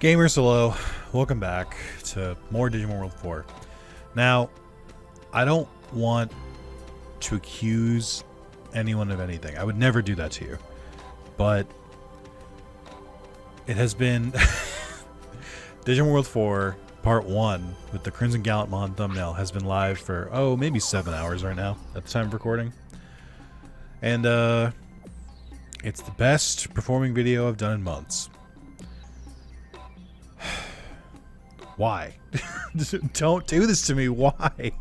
Gamers, hello. Welcome back to more Digimon World 4. Now, I don't want to accuse anyone of anything. I would never do that to you. But it has been Digimon World 4 Part 1 with the Crimson Gallantmon thumbnail has been live for, maybe 7 hours right now at the time of recording. And, it's the best performing video I've done in months. Why? Don't do this to me. Why?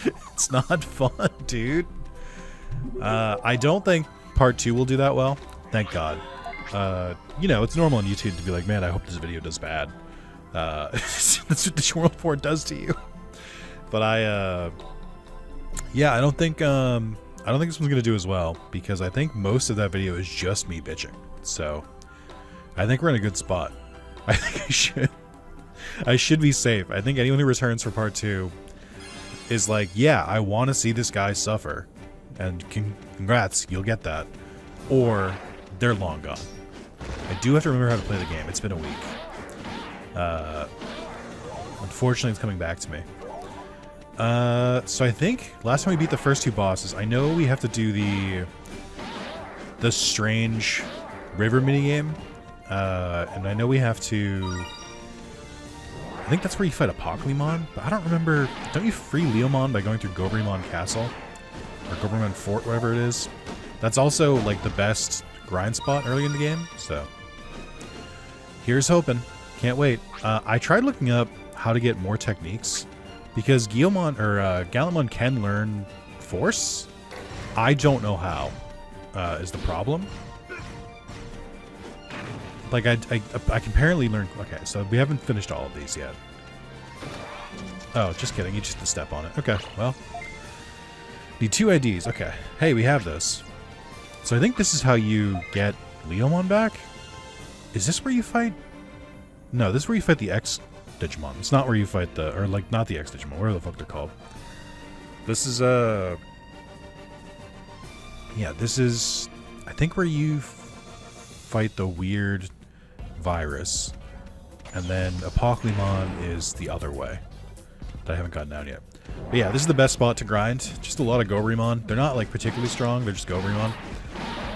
It's not fun, dude. I don't think part 2 will do that well. Thank God. You know, it's normal on YouTube to be like, man, I hope this video does bad. That's what Digimon World 4 does to you. But yeah, I don't think this one's gonna do as well because I think most of that video is just me bitching. So I think we're in a good spot. I think I should be safe. I think anyone who returns for part 2 is like, yeah, I want to see this guy suffer. And congrats, you'll get that. Or they're long gone. I do have to remember how to play the game. It's been a week. Unfortunately, it's coming back to me. So I think last time we beat the first 2 bosses, I know we have to do the strange river minigame. And I know we have to... I think that's where you fight Apocalypse, but I don't remember. Don't you free Leomon by going through Gobrimon Castle? Or Gobrimon Fort, whatever it is. That's also, like, the best grind spot early in the game, so... Here's hoping. Can't wait. I tried looking up how to get more techniques, because Gallantmon can learn Force. I don't know how, is the problem. Like, I can apparently learn... Okay, so we haven't finished all of these yet. Oh, just kidding. You just have to step on it. Okay, well. Need 2 IDs. Okay. Hey, we have this. So I think this is how you get Leomon back? Is this where you fight... No, this is where you fight the X-Digimon. It's not where you fight the... Or, like, not the X-Digimon. Whatever the fuck they're called. This is, Yeah, this is... I think where you fight the weird... virus, and then Apocalypse is the other way that I haven't gotten down yet. But yeah, this is the best spot to grind. Just a lot of Gobrimon. They're not like particularly strong, they're just Gobrimon.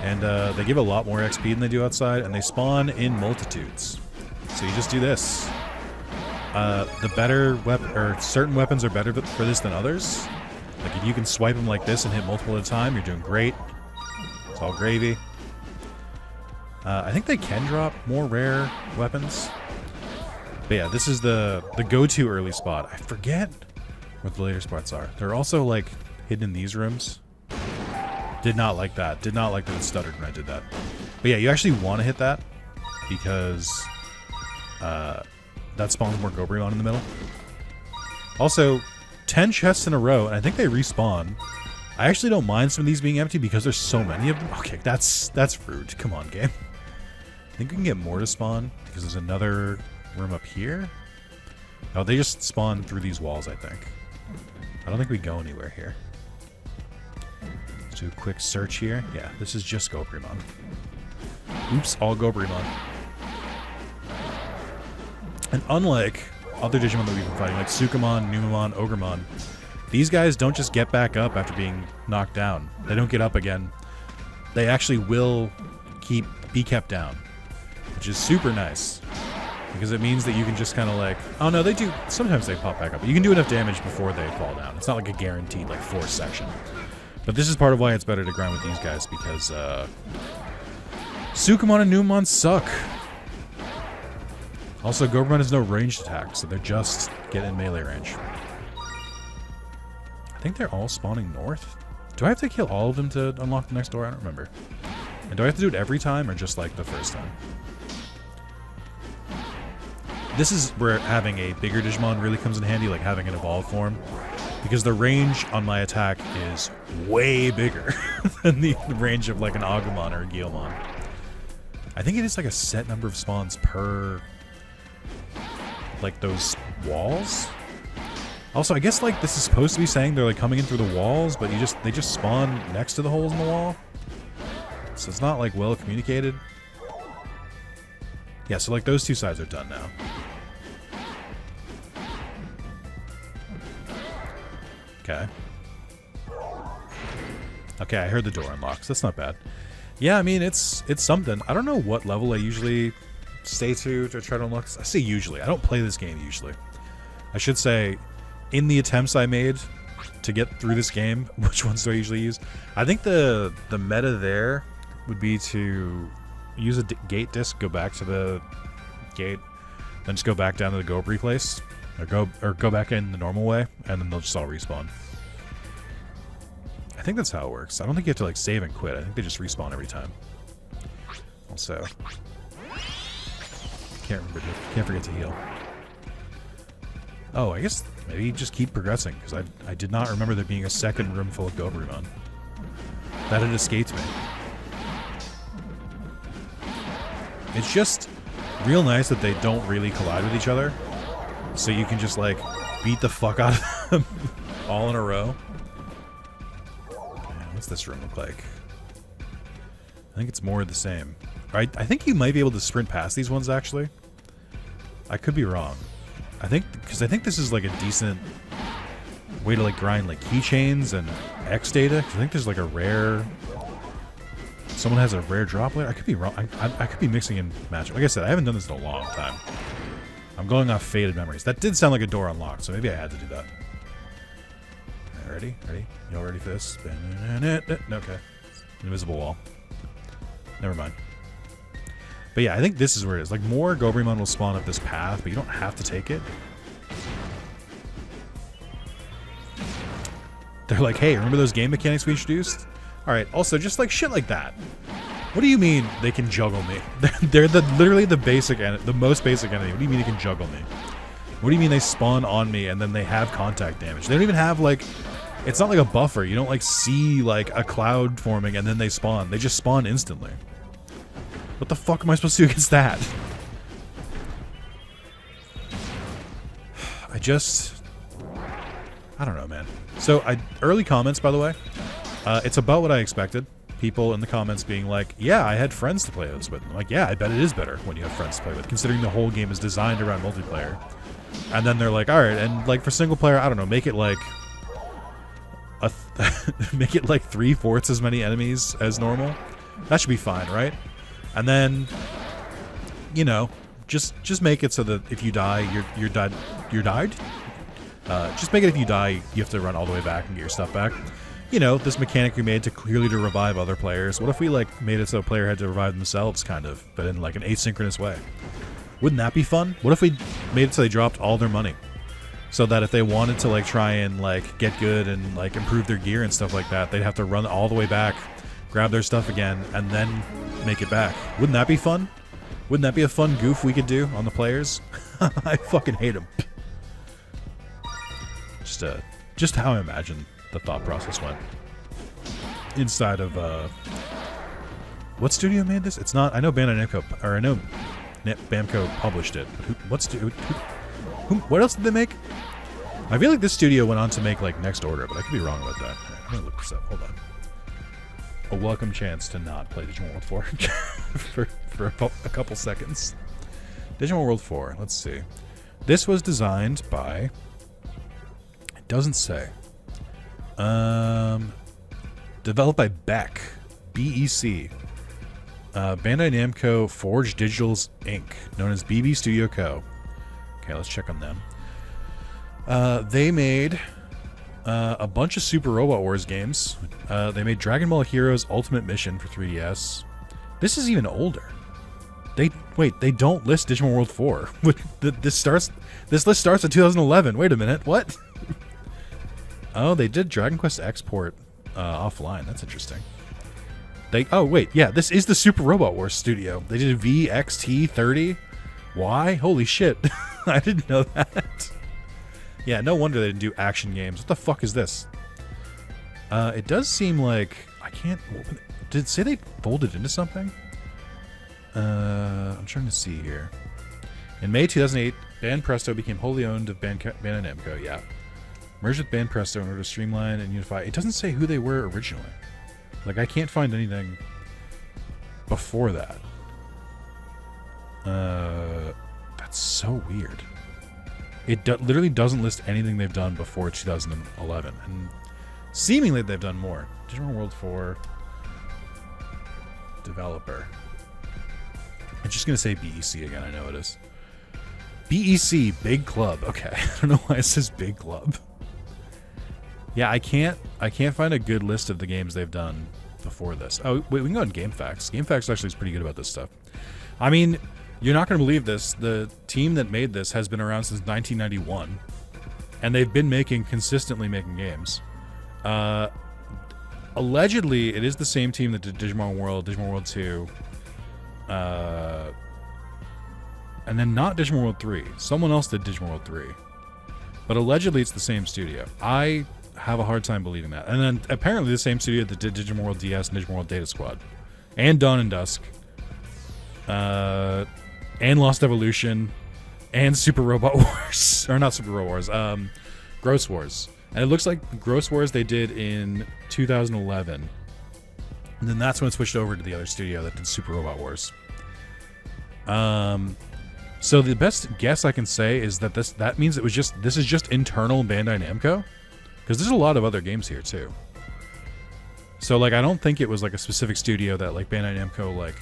And they give a lot more XP than they do outside, and they spawn in multitudes. So you just do this. The better weapon, or certain weapons are better for this than others. Like if you can swipe them like this and hit multiple at a time, you're doing great. It's all gravy. I think they can drop more rare weapons. But yeah, this is the go-to early spot. I forget what the later spots are. They're also, like, hidden in these rooms. Did not like that. Did not like that it stuttered when I did that. But yeah, you actually want to hit that because that spawns more Gobrimon in the middle. Also, 10 chests in a row, and I think they respawn. I actually don't mind some of these being empty because there's so many of them. Okay, that's rude. Come on, game. I think we can get more to spawn because there's another room up here. Oh, they just spawn through these walls, I think. I don't think we go anywhere here. Let's do a quick search here. Yeah, this is just Gobrimon. Oops, all Gobrimon. And unlike other Digimon that we've been fighting, like Sukamon, Numamon, Ogremon, these guys don't just get back up after being knocked down. They don't get up again. They actually will be kept down. Which is super nice. Because it means that you can just kind of like... Oh no, they do... Sometimes they pop back up. But you can do enough damage before they fall down. It's not like a guaranteed like force section. But this is part of why it's better to grind with these guys. Because Sukamon and Numamon suck. Also, Gobrimon has no ranged attack. So they're just getting in melee range. I think they're all spawning north. Do I have to kill all of them to unlock the next door? I don't remember. And do I have to do it every time or just like the first time? This is where having a bigger Digimon really comes in handy, like having an evolved form. Because the range on my attack is way bigger than the range of like an Agumon or a Guilmon. I think it is like a set number of spawns per... like those walls? Also, I guess like this is supposed to be saying they're like coming in through the walls, but they just spawn next to the holes in the wall. So it's not like well communicated. Yeah, so like those two sides are done now. Okay. Okay, I heard the door unlocks. That's not bad. Yeah, I mean, it's something. I don't know what level I usually stay to try to unlock this. I say usually. I don't play this game usually. I should say, in the attempts I made to get through this game, which ones do I usually use? I think the meta there would be to use a gate disc, go back to the gate, then just go back down to the go replace, or go back in the normal way, and then they'll just all respawn. I think that's how it works. I don't think you have to like save and quit. I think they just respawn every time. Also, can't forget to heal. Oh, I guess maybe just keep progressing, because I did not remember there being a second room full of Gobrimon. That had escaped me. It's just real nice that they don't really collide with each other, so you can just like beat the fuck out of them all in a row. Man, what's this room look like? I think it's more of the same. Right? I think you might be able to sprint past these ones, actually. I could be wrong. I think this is like a decent way to like grind like keychains and X data. I think there's like a rare. Someone has a rare droplet. I could be wrong. I could be mixing in match. Like I said, I haven't done this in a long time. I'm going off faded memories. That did sound like a door unlocked, so maybe I had to do that. Right, ready? Ready? Y'all ready for this? Okay. Invisible wall. Never mind. But yeah, I think this is where it is. Like, more Gobrimon will spawn up this path, but you don't have to take it. They're like, hey, remember those game mechanics we introduced? Alright, also, just like shit like that. What do you mean they can juggle me? They're literally the most basic enemy. What do you mean they can juggle me? What do you mean they spawn on me and then they have contact damage? They don't even have, like... It's not like a buffer. You don't, like, see, like, a cloud forming and then they spawn. They just spawn instantly. What the fuck am I supposed to do against that? I don't know, man. So, early comments, by the way. It's about what I expected. People in the comments being like, yeah, I had friends to play this with. I'm like, yeah, I bet it is better when you have friends to play with, considering the whole game is designed around multiplayer. And then they're like, alright, and like for single player, I don't know, make it like... make it like 3/4 as many enemies as normal. That should be fine, right? And then, you know, just make it so that if you die, you're died. Just make it if you die, you have to run all the way back and get your stuff back. You know, this mechanic we made clearly to revive other players. What if we like made it so a player had to revive themselves, kind of, but in like an asynchronous way? Wouldn't that be fun? What if we made it so they dropped all their money, so that if they wanted to like try and like get good and like improve their gear and stuff like that, they'd have to run all the way back, grab their stuff again, and then make it back? Wouldn't that be fun? Wouldn't that be a fun goof we could do on the players? I fucking hate them. Just how I imagine the thought process went inside of what studio made this? It's not. I know Bandai Namco, or I know Bamco published it. But what else did they make? I feel like this studio went on to make like Next Order, but I could be wrong about that. I'm gonna look this up. Hold on. A welcome chance to not play Digimon World 4 for a couple seconds. Digimon World 4. Let's see. This was designed by. It doesn't say. Developed by Beck, BEC. Bandai Namco Forge Digitals Inc., known as BB Studio Co. Okay, let's check on them. They made a bunch of Super Robot Wars games. They made Dragon Ball Heroes Ultimate Mission for 3DS. This is even older. They don't list Digimon World 4. This list starts in 2011. Wait a minute, what? Oh, they did Dragon Quest Export offline. That's interesting. Oh wait, yeah, this is the Super Robot Wars studio. They did VXT30. Why? Holy shit! I didn't know that. Yeah, no wonder they didn't do action games. What the fuck is this? It does seem like I can't. Did it say they folded into something? I'm trying to see here. In May 2008, Ban Presto became wholly owned of Bandai Namco. Yeah. Merged with Ban Presto in order to streamline and unify. It doesn't say who they were originally. Like, I can't find anything before that. That's so weird. It literally doesn't list anything they've done before 2011, and seemingly they've done more. Digimon World 4 developer. I'm just gonna say BEC again. I know it is. BEC, Big Club. Okay, I don't know why it says Big Club. Yeah, I can't find a good list of the games they've done before this. Oh, wait, we can go on GameFAQs. GameFAQs actually is pretty good about this stuff. I mean, you're not going to believe this. The team that made this has been around since 1991, and they've been consistently making games. Allegedly, it is the same team that did Digimon World 2, and then not Digimon World 3. Someone else did Digimon World 3, but allegedly it's the same studio. I have a hard time believing that. And then apparently the same studio that did Digimon World DS and Digimon World Data Squad, and Dawn and Dusk, and Lost Evolution, and Super Robot Wars, or not Super Robot Wars, Gross Wars. And it looks like Gross Wars they did in 2011, and then that's when it switched over to the other studio that did Super Robot Wars. So the best guess I can say is that that means this is just internal Bandai Namco, because there's a lot of other games here too. So like I don't think it was like a specific studio that like Bandai Namco like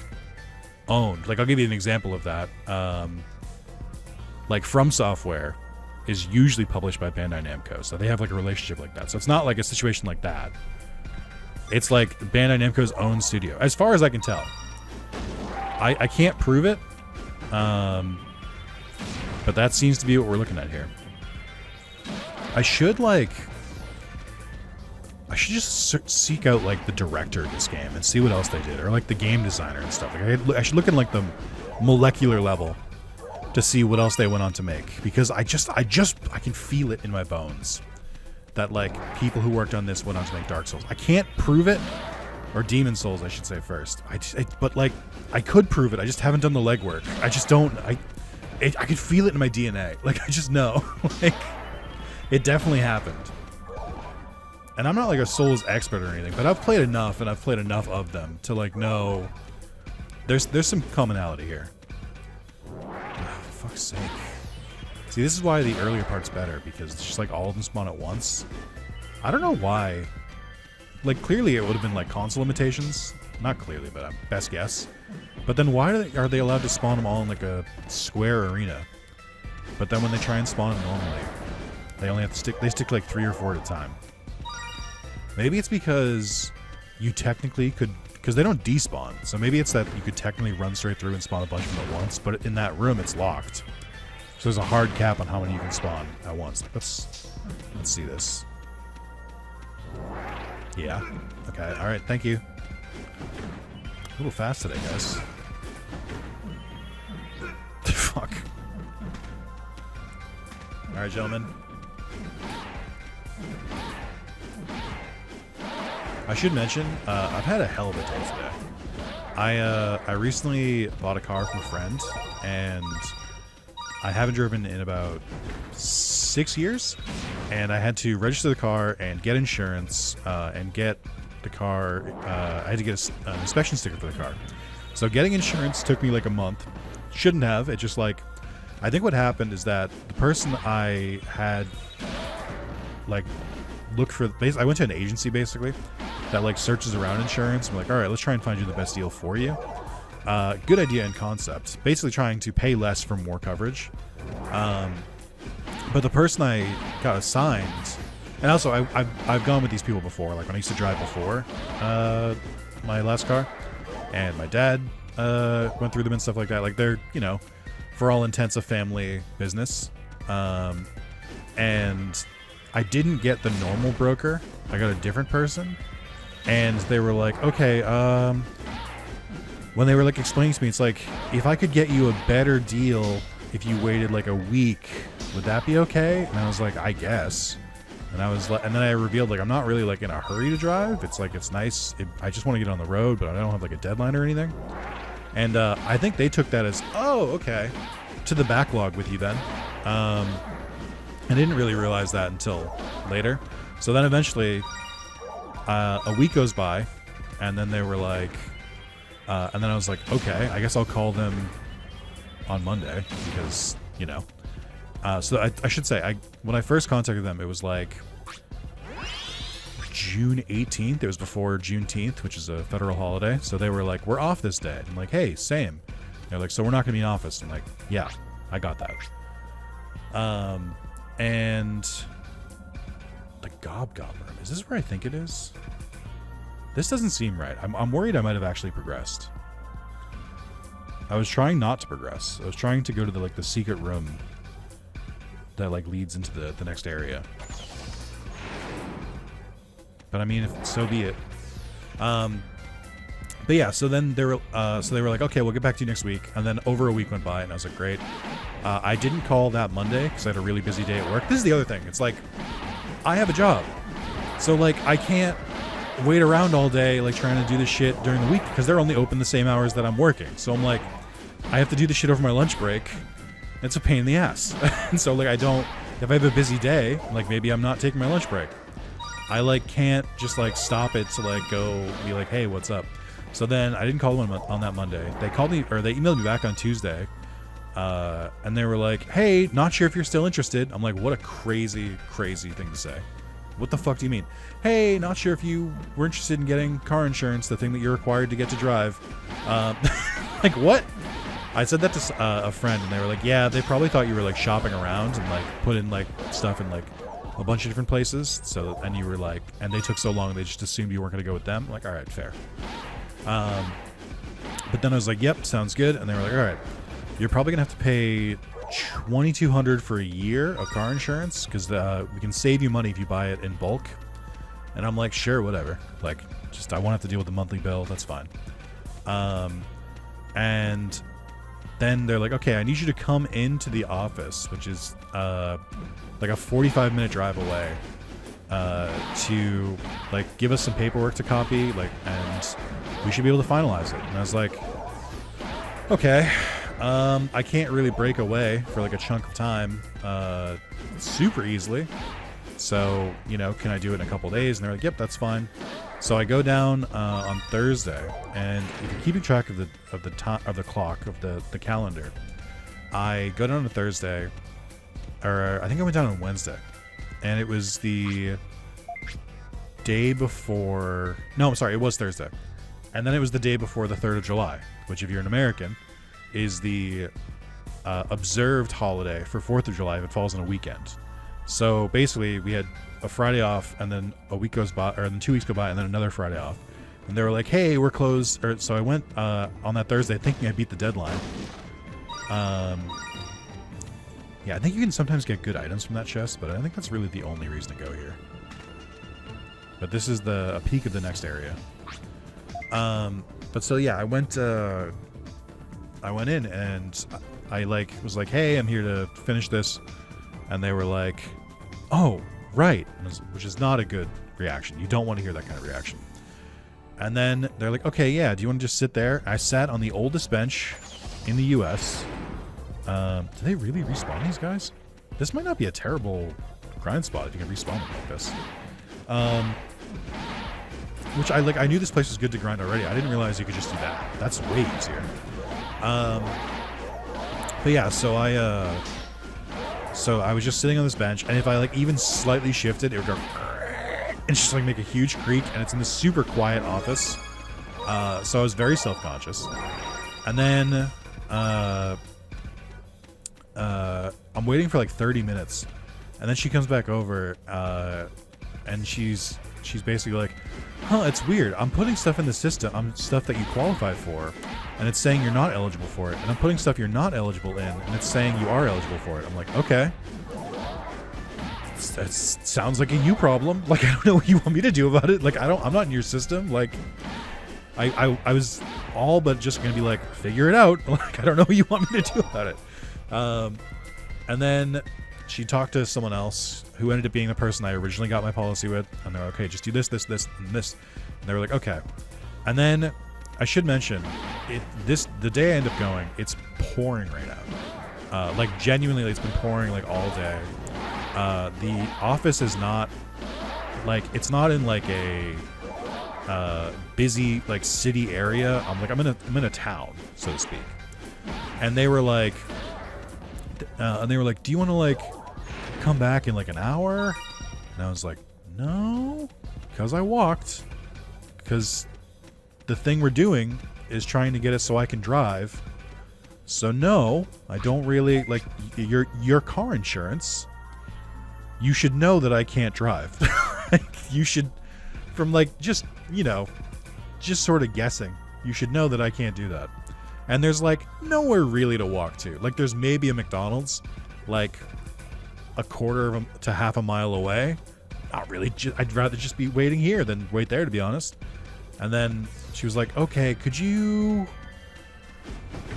owned. Like I'll give you an example of that. Like From Software is usually published by Bandai Namco, so they have like a relationship like that. So it's not like a situation like that. It's like Bandai Namco's own studio, as far as I can tell. I can't prove it, but that seems to be what we're looking at here. I should just seek out like the director of this game and see what else they did, or like the game designer and stuff. Like I should look in like the molecular level to see what else they went on to make, because I can feel it in my bones that like people who worked on this went on to make Dark Souls. I can't prove it, or Demon Souls I should say first. But like I could prove it. I just haven't done the legwork. I just don't. I could feel it in my DNA. Like I just know. Like it definitely happened. And I'm not like a Souls expert or anything, but I've played enough, and I've played enough of them to like know there's some commonality here. Oh, for fuck's sake. See, this is why the earlier part's better, because it's just like all of them spawn at once. I don't know why. Like clearly it would have been like console limitations. Not clearly, but best guess. But then why are they allowed to spawn them all in like a square arena? But then when they try and spawn them normally, they only have to stick like 3 or 4 at a time. Maybe it's because you technically could, because they don't despawn. So maybe it's that you could technically run straight through and spawn a bunch of them at once, but in that room it's locked. So there's a hard cap on how many you can spawn at once. Like, let's see this. Yeah. Okay. All right. Thank you. A little fast today, guys. Fuck. All right, gentlemen. I should mention, I've had a hell of a day today. I recently bought a car from a friend, and I haven't driven in about 6 years, and I had to register the car and get insurance and get the car. I had to get an inspection sticker for the car. So getting insurance took me like a month. Shouldn't have. It just like, I think what happened is that the person I had like look for, I went to an agency basically that like searches around insurance. I'm like, all right, let's try and find you the best deal for you. Good idea and concept. Basically trying to pay less for more coverage. But the person I got assigned, and also I've gone with these people before, like when I used to drive before my last car, and my dad went through them and stuff like that. Like they're, you know, for all intents a family business. And I didn't get the normal broker. I got a different person. And they were like, okay, when they were like explaining to me, it's like, if I could get you a better deal if you waited like a week, would that be okay? And I was like, I guess. And I was like, and then I revealed like, I'm not really like in a hurry to drive. It's like, it's nice. I just want to get on the road, but I don't have like a deadline or anything. And I think they took that as, oh, okay, to the backlog with you then. I didn't really realize that until later. So then eventually a week goes by, and then they were like, and then I was like, okay, I guess I'll call them on Monday because, you know. So I should say, when I first contacted them, it was like June 18th. It was before Juneteenth, which is a federal holiday. So they were like, we're off this day. I'm like, hey, same. They're like, so we're not going to be in office. I'm like, yeah, I got that. And the Gobgoblin room. Is this where I think it is? This doesn't seem right. I'm worried I might have actually progressed. I was trying not to progress. I was trying to go to the secret room that like leads into the next area. But I mean, so be it. But yeah, so then they were like, okay, we'll get back to you next week. And then over a week went by, and I was like, great. I didn't call that Monday because I had a really busy day at work. This is the other thing. It's like, I have a job, so like I can't wait around all day like trying to do this shit during the week because they're only open the same hours that I'm working. So I'm like, I have to do this shit over my lunch break. It's a pain in the ass. And so like if I have a busy day, like maybe I'm not taking my lunch break. I like can't just like stop it to like go be like, hey, what's up? So then I didn't call them on that Monday. They called me, or they emailed me back on Tuesday. And they were like, hey, not sure if you're still interested. I'm like, what a crazy, crazy thing to say. What the fuck do you mean? Hey, not sure if you were interested in getting car insurance, the thing that you're required to get to drive. Like, what? I said that to a friend, and they were like, yeah, they probably thought you were like shopping around and like put in like stuff in like a bunch of different places. So, and you were like, and they took so long, they just assumed you weren't going to go with them. I'm like, all right, fair. But then I was like, yep, sounds good. And they were like, all right, you're probably gonna have to pay $2,200 for a year of car insurance because we can save you money if you buy it in bulk. And I'm like, sure, whatever. Like, just I won't have to deal with the monthly bill. That's fine. And then they're like, okay, I need you to come into the office, which is like a 45-minute drive away, to like give us some paperwork to copy, like, and we should be able to finalize it. And I was like, okay, I can't really break away for like a chunk of time super easily. So, you know, can I do it in a couple days? And they're like, yep, that's fine. So I go down on Thursday, and if you're keeping track of the clock of the calendar, I go down on Thursday, or I think I went down on Wednesday, and it was the day before. No, I'm sorry, it was Thursday, and then it was the day before the 3rd of July, which, if you're an American, is the observed holiday for 4th of July if it falls on a weekend. So basically, we had a Friday off, and then a week goes by, or then 2 weeks go by, and then another Friday off. And they were like, "Hey, we're closed." So I went on that Thursday, thinking I beat the deadline. Yeah, I think you can sometimes get good items from that chest, but I think that's really the only reason to go here. But this is a peek of the next area. But so yeah, I went in, and I was like, "Hey, I'm here to finish this." And they were like, oh, right, which is not a good reaction. You don't want to hear that kind of reaction. And then they're like, okay, yeah, do you want to just sit there? I sat on the oldest bench in the U.S. Do they really respawn these guys? This might not be a terrible grind spot if you can respawn them like this. Which I knew this place was good to grind already. I didn't realize you could just do that. That's way easier. But yeah, so I was just sitting on this bench, and if I like even slightly shifted, it would go and just like make a huge creak, and it's in this super quiet office. So I was very self-conscious. And then I'm waiting for like 30 minutes, and then she comes back over, and she's basically like, huh, it's weird. I'm putting stuff in the system, stuff that you qualified for, and it's saying you're not eligible for it. And I'm putting stuff you're not eligible in, and it's saying you are eligible for it. I'm like, okay. That sounds like a you problem. Like, I don't know what you want me to do about it. Like, I'm not in your system. Like, I was all but just going to be like, figure it out. Like, I don't know what you want me to do about it. And then she talked to someone else who ended up being the person I originally got my policy with. And they're like, okay, just do this, this, this, and this. And they were like, okay. And then I should mention, the day I end up going, it's pouring right now. Like, genuinely, it's been pouring like all day. The office is not like, it's not in like a busy like city area. I'm in a town, so to speak. And they were like, do you want to like come back in like an hour? And I was like, no, because I walked. Because the thing we're doing is trying to get it so I can drive. So no, I don't really like your car insurance. You should know that I can't drive. You should, from like just, you know, just sort of guessing, you should know that I can't do that. And there's like nowhere really to walk to. Like there's maybe a McDonald's like a quarter to half a mile away. Not really. I'd rather just be waiting here than wait there, to be honest. And then she was like, okay, could you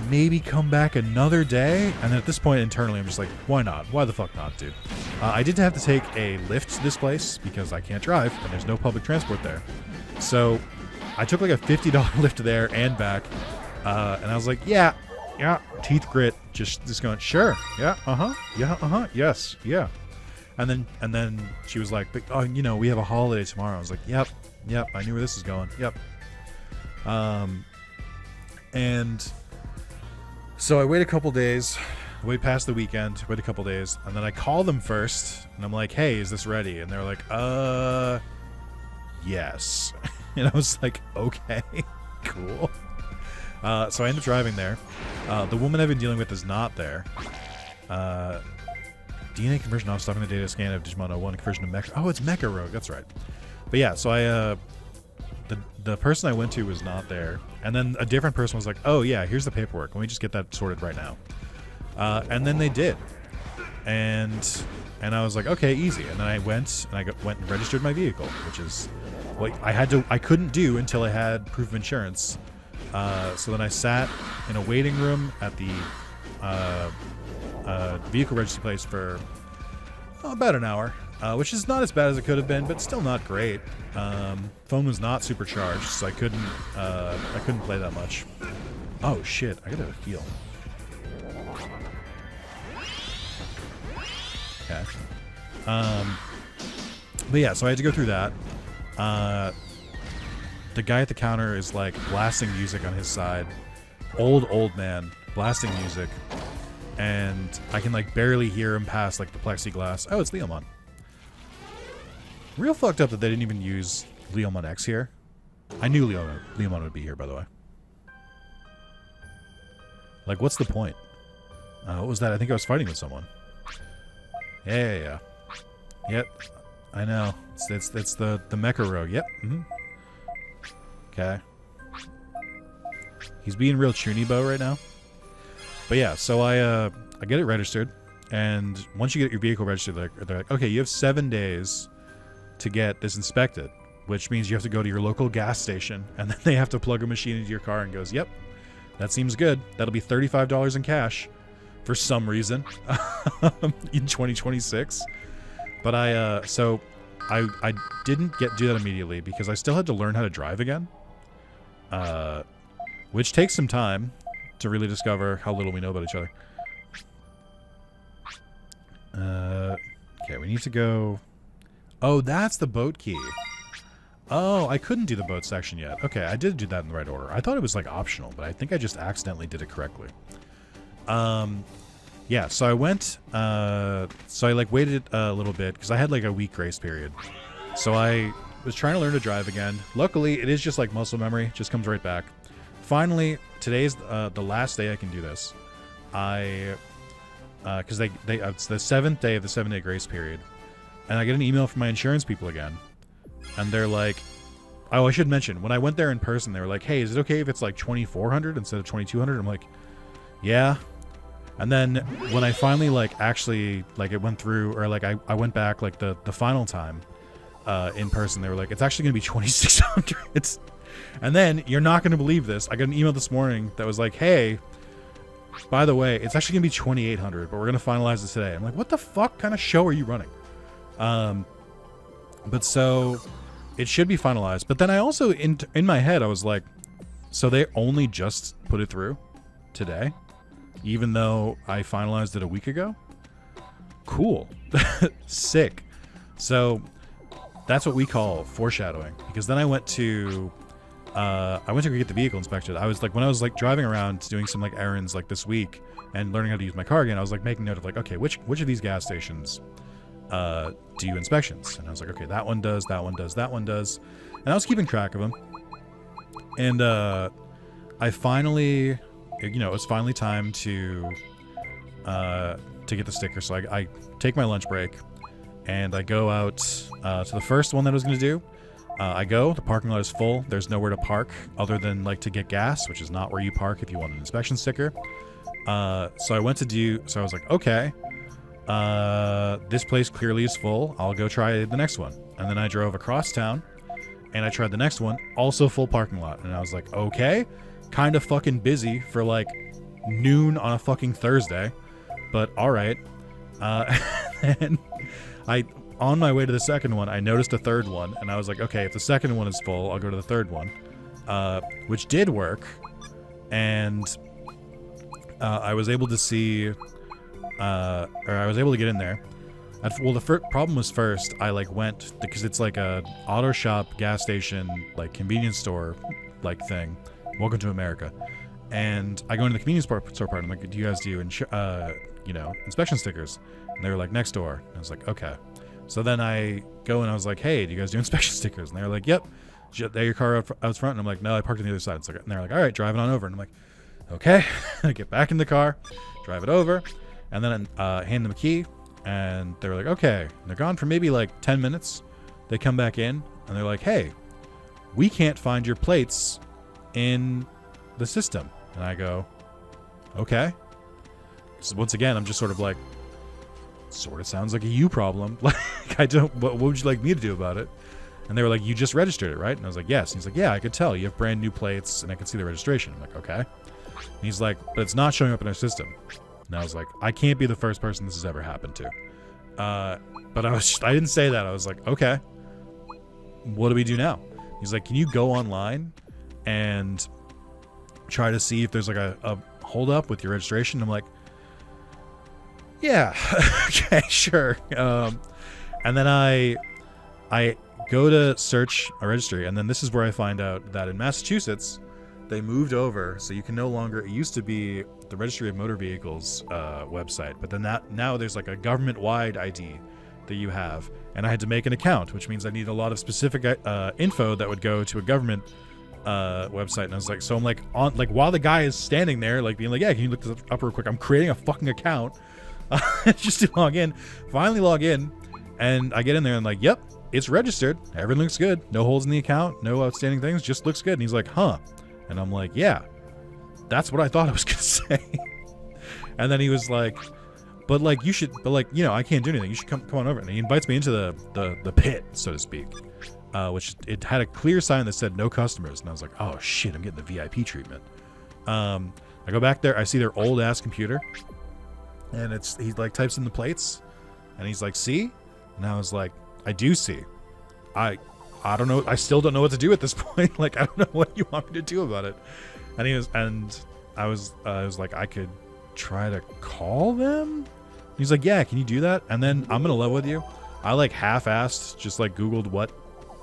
maybe come back another day? And then at this point internally I'm just like, why not? Why the fuck not, dude? I did have to take a Lyft to this place because I can't drive and there's no public transport there. So I took like a $50 Lyft there and back. And I was like, yeah, teeth grit, just going, sure, yeah, yes, yeah. And then she was like, but, oh, you know, we have a holiday tomorrow. I was like, yep, I knew where this is going, yep. And so I wait a couple days, wait past the weekend, wait a couple days, and then I call them first, and I'm like, hey, is this ready? And they're like, yes. And I was like, okay, cool. So I end up driving there. The woman I've been dealing with is not there. DNA conversion off, stopping the data scan of Digimon 01, conversion to Mecha. Oh, it's Mecha Rogue, that's right. But yeah, so I, the person I went to was not there. And then a different person was like, oh yeah, here's the paperwork. Let me just get that sorted right now. And then they did. And I was like, okay, easy. And then I went and registered my vehicle, which is what I couldn't do until I had proof of insurance. So then I sat in a waiting room at the vehicle registry place for about an hour, which is not as bad as it could have been, but still not great. Phone was not supercharged, so I couldn't play that much. Oh shit! I gotta heal. Okay. But yeah, so I had to go through that. The guy at the counter is like blasting music on his side. Old man blasting music. And I can like barely hear him past like the plexiglass. Oh, it's Leomon. Real fucked up that they didn't even use Leomon X here. I knew Leomon would be here, by the way. Like, what's the point? What was that? I think I was fighting with someone. Yeah. Yep. I know. It's the Mecha Rogue. Yep. Okay. He's being real Chunibo right now. But yeah, so I get it registered, and once you get your vehicle registered, they're like, okay, you have 7 days to get this inspected, which means you have to go to your local gas station, and then they have to plug a machine into your car and goes, yep, that seems good. That'll be $35 in cash for some reason in 2026. But I didn't do that immediately because I still had to learn how to drive again, which takes some time to really discover how little we know about each other. Okay, we need to go... Oh, that's the boat key. Oh, I couldn't do the boat section yet. Okay, I did do that in the right order. I thought it was, like, optional, but I think I just accidentally did it correctly. Yeah, so I went... so I, like, waited a little bit, because I had, like, a week grace period. So I was trying to learn to drive again. Luckily, it is just, like, muscle memory. Just comes right back. Finally, today's the last day I can do this. Because it's the 7th day of the 7-day grace period, and I get an email from my insurance people again, and they're like, oh, I should mention, when I went there in person, they were like, hey, is it okay if it's like 2,400 instead of 2,200? I'm like, yeah. And then when I finally like actually like it went through, or like I went back like the final time in person, they were like, it's actually gonna be 2,600. And then, you're not going to believe this, I got an email this morning that was like, hey, by the way, it's actually going to be 2,800, but we're going to finalize this today. I'm like, what the fuck kind of show are you running? But so, it should be finalized. But then I also, in my head, I was like, so they only just put it through today? Even though I finalized it a week ago? Cool. Sick. So, that's what we call foreshadowing. Because then I went to I went to go get the vehicle inspected. I was like, when I was like driving around doing some like errands like this week and learning how to use my car again, I was like making note of like, okay, which of these gas stations do inspections? And I was like, okay, that one does, that one does, that one does. And I was keeping track of them. And I finally, you know, it was finally time to get the sticker. So I take my lunch break and I go out to the first one that I was going to do. The parking lot is full. There's nowhere to park other than like to get gas, which is not where you park if you want an inspection sticker. So I went to do, so I was like, okay, this place clearly is full. I'll go try the next one. And then I drove across town and I tried the next one, also full parking lot. And I was like, okay, kind of fucking busy for like noon on a fucking Thursday, but all right. And on my way to the second one, I noticed a third one, and I was like, okay, if the second one is full, I'll go to the third one, which did work, and I was able to see, or I was able to get in there. Well, the problem was first, I like went, because it's like a auto shop, gas station, like convenience store, like thing. Welcome to America. And I go into the convenience store part, and I'm like, do you guys do, you know, inspection stickers? And they were like, next door. And I was like, okay. So then I go and I was like, hey, do you guys do inspection stickers? And they were like, yep. There your car out front? And I'm like, no, I parked on the other side. And they're like, all right, drive it on over. And I'm like, okay. I get back in the car, drive it over, and then hand them a key. And they were like, okay. And they're gone for maybe like 10 minutes. They come back in and they're like, hey, we can't find your plates in the system. And I go, okay. So once again, I'm just sort of like, sort of sounds like a you problem. Like, what would you like me to do about it? And they were like, you just registered it, right? And I was like, yes. And he's like, yeah, I could tell. You have brand new plates and I can see the registration. I'm like, okay. And he's like, but it's not showing up in our system. And I was like, I can't be the first person this has ever happened to. But I didn't say that. I was like, okay, what do we do now? He's like, can you go online and try to see if there's like a hold up with your registration? I'm like, yeah, okay, sure. And then I go to search a registry, and then this is where I find out that in Massachusetts, they moved over, so you can no longer, it used to be the Registry of Motor Vehicles website, but then now there's like a government-wide ID that you have, and I had to make an account, which means I need a lot of specific info that would go to a government website. And I was like, so I'm like, while the guy is standing there, like being like, yeah, can you look this up real quick? I'm creating a fucking account just to log in. Finally log in, and I get in there and like, yep, it's registered. Everything looks good. No holes in the account, no outstanding things, just looks good. And he's like, huh? And I'm like, yeah, that's what I thought I was gonna say. And then he was like, but like you should, but like, you know, I can't do anything. You should come on over. And he invites me into the pit, so to speak, which it had a clear sign that said no customers. And I was like, oh shit, I'm getting the VIP treatment. I go back there, I see their old ass computer, and he like types in the plates, and he's like, see? And I was like, I do see. I don't know. I still don't know what to do at this point. Like, I don't know what you want me to do about it. And I was like, I could try to call them. He's like, yeah, can you do that? And then I'm gonna level with you, I like half-assed just like Googled what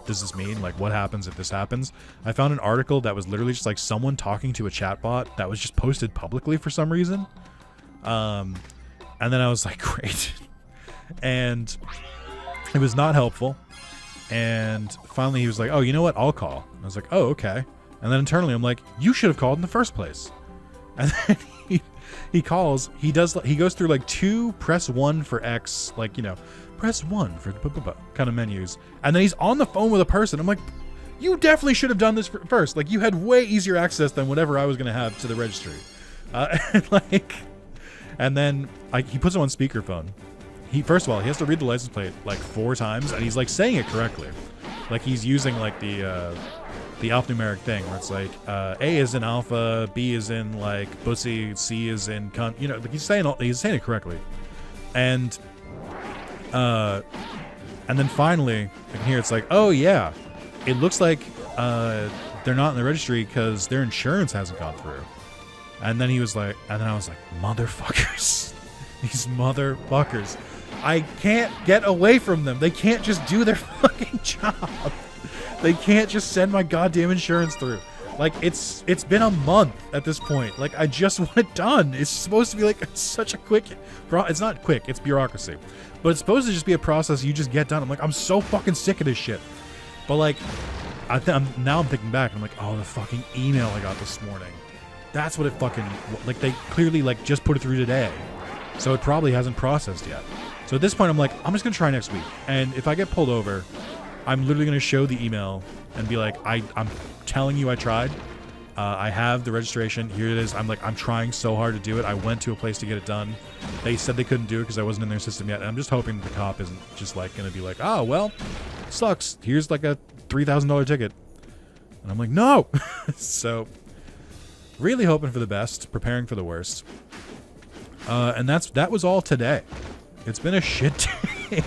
does this mean, like what happens if this happens. I found an article that was literally just like someone talking to a chatbot that was just posted publicly for some reason. And then I was like, great. And it was not helpful. And finally he was like, oh, you know what, I'll call. And I was like, oh, okay. And then internally I'm like, you should have called in the first place. And then he calls, he goes through like 2 press 1 for X, like, you know, press 1 for kind of menus. And then he's on the phone with a person. I'm like, you definitely should have done this first. Like, you had way easier access than whatever I was going to have to the registry. And then he puts him on speakerphone. First of all, he has to read the license plate like 4 times, and he's like saying it correctly. Like, he's using like the alphanumeric thing where it's like A is in alpha, B is in like pussy, C is in cunt. You know, like he's saying it correctly. And then finally I can hear it's like, oh yeah, it looks like they're not in the registry because their insurance hasn't gone through. And then he was like, and then I was like, motherfuckers, these motherfuckers. I can't get away from them. They can't just do their fucking job. They can't just send my goddamn insurance through. Like, it's been a month at this point. Like, I just want it done. It's supposed to be like such a quick... It's not quick, it's bureaucracy. But it's supposed to just be a process you just get done. I'm like, I'm so fucking sick of this shit. But like, now I'm thinking back. I'm like, oh, the fucking email I got this morning. That's what it fucking... Like, they clearly, like, just put it through today. So it probably hasn't processed yet. So at this point, I'm like, I'm just going to try next week. And if I get pulled over, I'm literally going to show the email and be like, I'm telling you I tried. I have the registration. Here it is. I'm trying so hard to do it. I went to a place to get it done. They said they couldn't do it because I wasn't in their system yet. And I'm just hoping the cop isn't just like going to be like, oh, well, sucks. Here's like a $3,000 ticket. And I'm like, no. So really hoping for the best, preparing for the worst. And that was all today. It's been a shit day.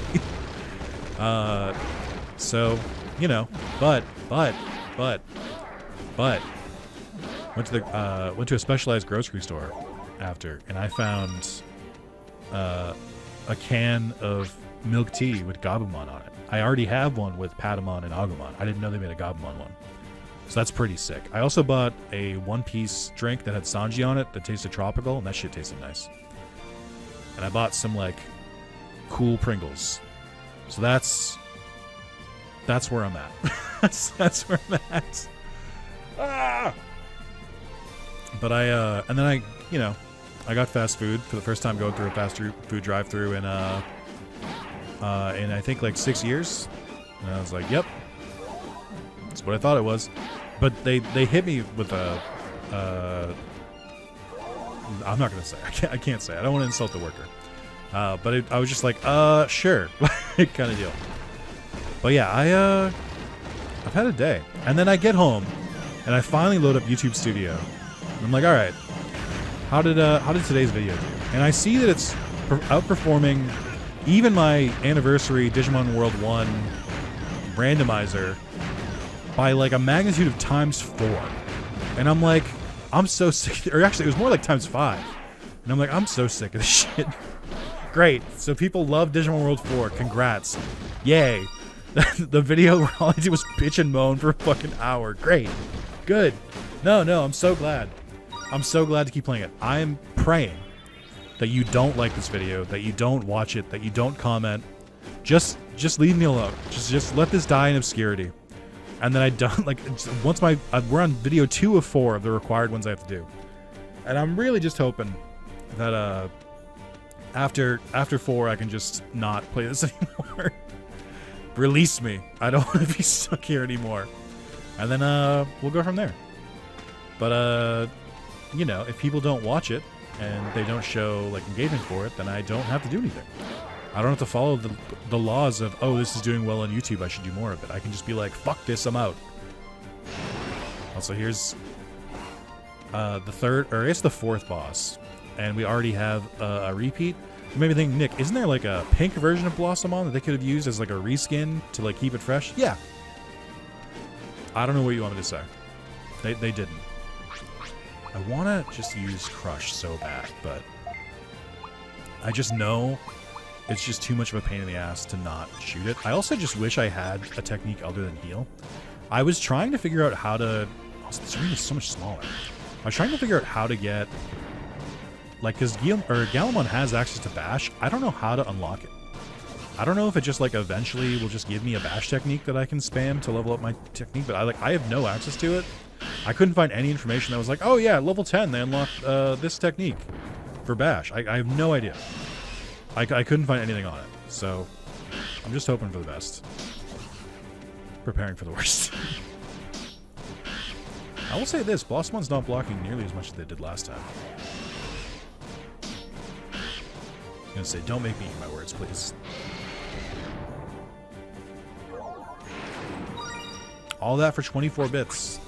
So, you know, but went to a specialized grocery store after, and I found a can of milk tea with Gabumon on it. I already have one with Patamon and Agumon. I didn't know they made a Gabumon one. So that's pretty sick. I also bought a one-piece drink that had Sanji on it that tasted tropical, and that shit tasted nice. And I bought some, like, cool Pringles. So that's where I'm at. that's where I'm at. Ah! But and then I got fast food for the first time going through a fast food drive-thru in I think like 6 years. And I was like, yep. That's what I thought it was. But they hit me with a I'm not gonna say. I can't say. I don't want to insult the worker. But I was just like, sure, kind of deal. But yeah, I've had a day, and then I get home, and I finally load up YouTube Studio. And I'm like, all right, how did today's video do? And I see that it's outperforming even my anniversary Digimon World 1 randomizer by like a magnitude of ×4. And I'm like, I'm so sick. Or actually, it was more like ×5. And I'm like, I'm so sick of this shit. Great. So people love Digimon World 4. Congrats. Yay. The video where all I did was bitch and moan for a fucking hour. Great. Good. No, I'm so glad. I'm so glad to keep playing it. I'm praying that you don't like this video, that you don't watch it, that you don't comment. Just leave me alone. Just let this die in obscurity. And then I don't, like, once we're on video 2 of 4 of the required ones I have to do. And I'm really just hoping that, after 4, I can just not play this anymore. Release me. I don't want to be stuck here anymore. And then, we'll go from there. But, you know, if people don't watch it, and they don't show, like, engagement for it, then I don't have to do anything. I don't have to follow the laws of, oh, this is doing well on YouTube, I should do more of it. I can just be like, fuck this, I'm out. Also, here's the third, or I guess the 4th boss. And we already have a repeat. You made me think, Nick, isn't there like a pink version of Blossomon that they could have used as like a reskin to like keep it fresh? Yeah. I don't know what you want me to say. They didn't. I want to just use Crush so bad, but I just know it's just too much of a pain in the ass to not shoot it. I also just wish I had a technique other than heal. I was trying to figure out how to... Oh, this room is so much smaller. I was trying to figure out how to get... Like, because Gallantmon has access to Bash. I don't know how to unlock it. I don't know if it just, like, eventually will just give me a Bash technique that I can spam to level up my technique, but I have no access to it. I couldn't find any information that was like, oh yeah, at level 10 they unlocked this technique for Bash. I have no idea. I couldn't find anything on it. So, I'm just hoping for the best. Preparing for the worst. I will say this, Blossomon's not blocking nearly as much as they did last time. I was gonna say, don't make me eat my words, please. All that for 24 bits.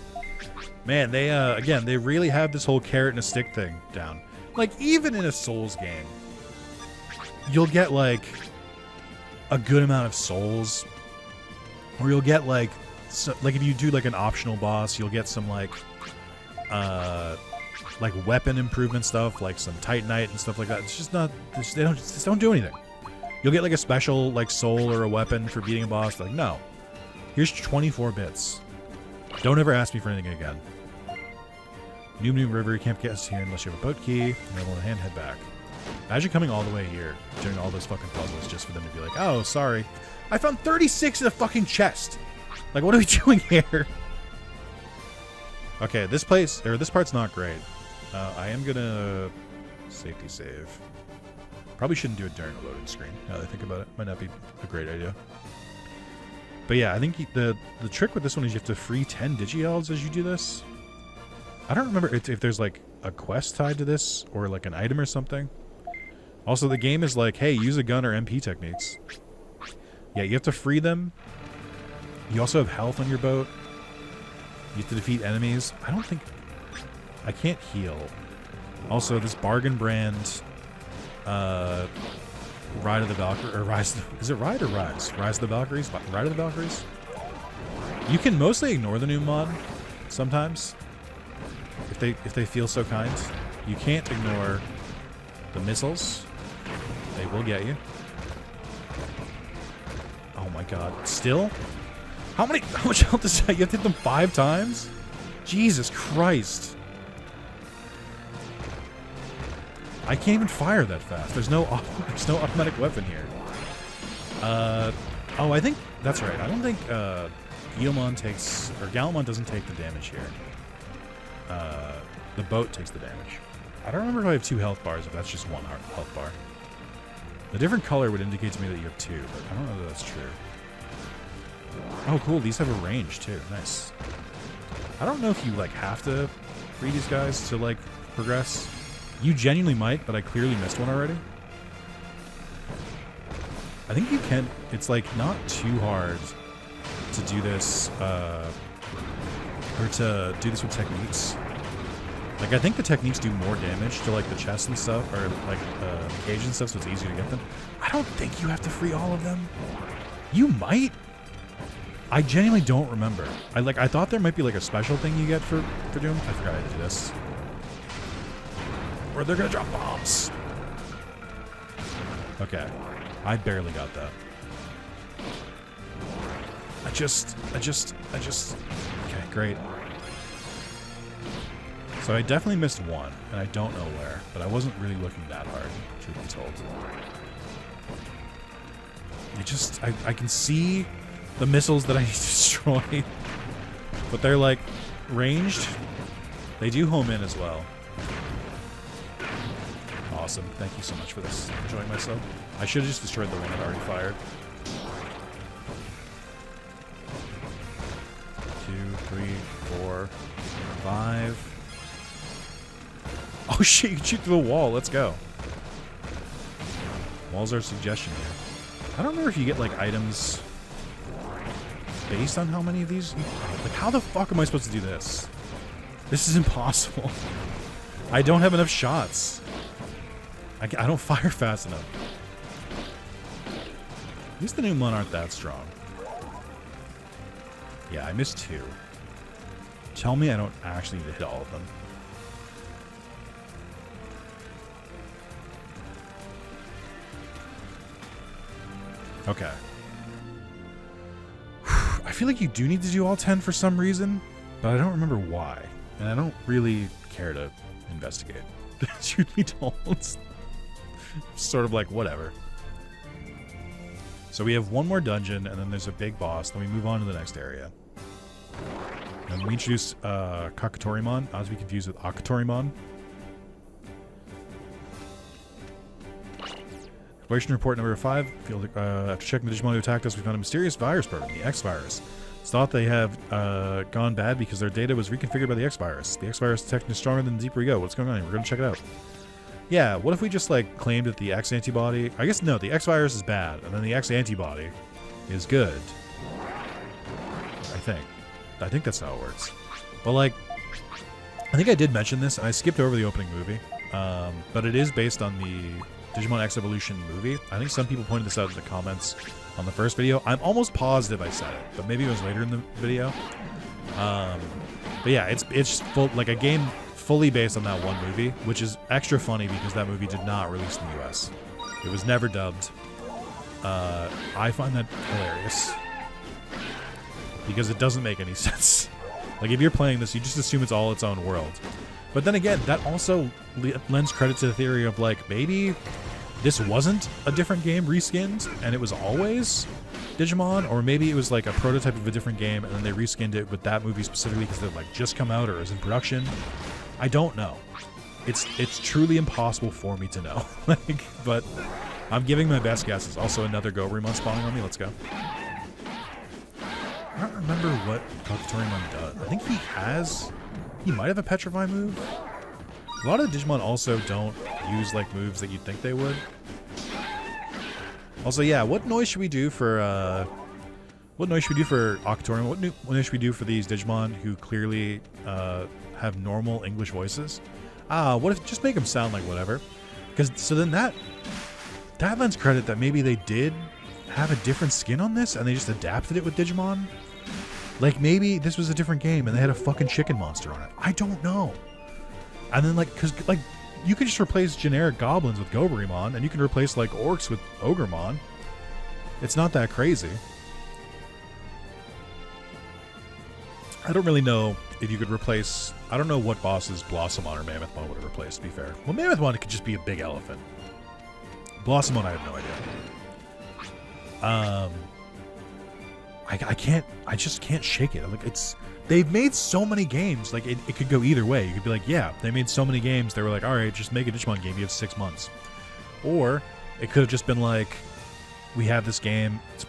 Man, they, again, they really have this whole carrot and a stick thing down. Like, even in a Souls game, you'll get, like, a good amount of souls. Or you'll get, like, if you do, like, an optional boss, you'll get some, like weapon improvement stuff, like some Titanite and stuff like that. It's just not, they just don't do anything. You'll get, like, a special, like, soul or a weapon for beating a boss. Like, no. Here's 24 bits. Don't ever ask me for anything again. Noob River, you can't get us here unless you have a boat key. And then we'll head back. Imagine coming all the way here, doing all those fucking puzzles just for them to be like, oh, sorry. I found 36 in a fucking chest. Like, what are we doing here? Okay, this part's not great. I am gonna safety save. Probably shouldn't do it during a loading screen, now that I think about it. Might not be a great idea. But yeah, I think the trick with this one is you have to free 10 Digi-Elves as you do this. I don't remember if there's like a quest tied to this or like an item or something. Also, the game is like, hey, use a gun or MP techniques. Yeah, you have to free them. You also have health on your boat. You have to defeat enemies. I can't heal. Also, this bargain brand Ride of the Valkyries, or Rise, is it Ride or Rise? Rise of the Valkyries? Ride of the Valkyries? You can mostly ignore the new mod sometimes. If they feel so kind. You can't ignore the missiles. They will get you. Oh my god. Still? How much health is that? You have to hit them 5 times? Jesus Christ. I can't even fire that fast. There's no automatic weapon here. Oh, I think that's right. I don't think Gallantmon doesn't take the damage here. The boat takes the damage. I don't remember if I have 2 health bars, if that's just 1 health bar. The different color would indicate to me that you have 2, but I don't know that that's true. Oh, cool. These have a range, too. Nice. I don't know if you, like, have to free these guys to, like, progress. You genuinely might, but I clearly missed one already. I think you can... It's, like, not too hard to do this, or to do this with techniques. Like, I think the techniques do more damage to, like, the chest and stuff, or, like, cage and stuff, so it's easier to get them. I don't think you have to free all of them. You might. I genuinely don't remember. I thought there might be, like, a special thing you get for doing... I forgot how to do this. Or they're gonna drop bombs. Okay. I barely got that. I just... Okay, great. So I definitely missed one, and I don't know where, but I wasn't really looking that hard, truth be told. I can see the missiles that I need to destroy, but they're, like, ranged. They do home in as well. Awesome. Thank you so much for this. Enjoying myself. I should have just destroyed the one that already fired. 2, 3, 4, 5. Oh shit, you can shoot through the wall. Let's go. Walls are a suggestion here. I don't remember if you get, like, items based on how many of these... Like, how the fuck am I supposed to do this? This is impossible. I don't have enough shots. I don't fire fast enough. At least the new Mon aren't that strong. Yeah, I missed 2. Tell me I don't actually need to hit all of them. Okay. I feel like you do need to do all 10 for some reason, but I don't remember why. And I don't really care to investigate. Truth be told. Sort of like, whatever. So we have one more dungeon, and then there's a big boss. Then we move on to the next area. And we introduce Kakatorimon, not to be confused with Akatorimon. Exploration report number 5. After checking the Digimon who attacked us, we found a mysterious virus program, the X-Virus. It's thought they have gone bad because their data was reconfigured by the X-Virus. The X-Virus detecting is stronger than the deeper we go. What's going on here? We're going to check it out. Yeah, what if we just, like, claimed that the X antibody... I guess, no, the X-Virus is bad, and then the X antibody is good. I think that's how it works. But, like, I think I did mention this, and I skipped over the opening movie. But it is based on the Digimon X Evolution movie. I think some people pointed this out in the comments on the first video. I'm almost positive I said it, but maybe it was later in the video. But yeah, it's full, like, a game fully based on that one movie, which is extra funny because that movie did not release in the US. It was never dubbed. I find that hilarious. because it doesn't make any sense. Like, if you're playing this, you just assume it's all its own world. But then again, that also lends credit to the theory of, like, maybe this wasn't a different game reskinned, and it was always Digimon, or maybe it was like a prototype of a different game, and then they reskinned it with that movie specifically because they're like just come out or is in production. I don't know. It's truly impossible for me to know. Like, but I'm giving my best guesses. Also, another Gobrimon spawning on me. Let's go. I don't remember what Gallantmon does. I think he might have a Petrify move. A lot of the Digimon also don't use like moves that you'd think they would. Also, yeah, what noise should we do for Octorium? What noise should we do for these Digimon who clearly have normal English voices? What if just make them sound like whatever? Because so then that lends credit that maybe they did have a different skin on this and they just adapted it with Digimon. Like maybe this was a different game and they had a fucking chicken monster on it. I don't know. And then like, cause like you can just replace generic goblins with Gobrimon, and you can replace like orcs with Ogremon. It's not that crazy. I don't really know if you could replace. I don't know what bosses Blossomon or Mammothmon would have replaced, to be fair. Well, Mammothmon could just be a big elephant. Blossomon, I have no idea. I just can't shake it. Like they've made so many games. Like it could go either way. You could be like, yeah, they made so many games. They were like, all right, just make a Digimon game. You have 6 months. Or it could have just been like, we have this game. It's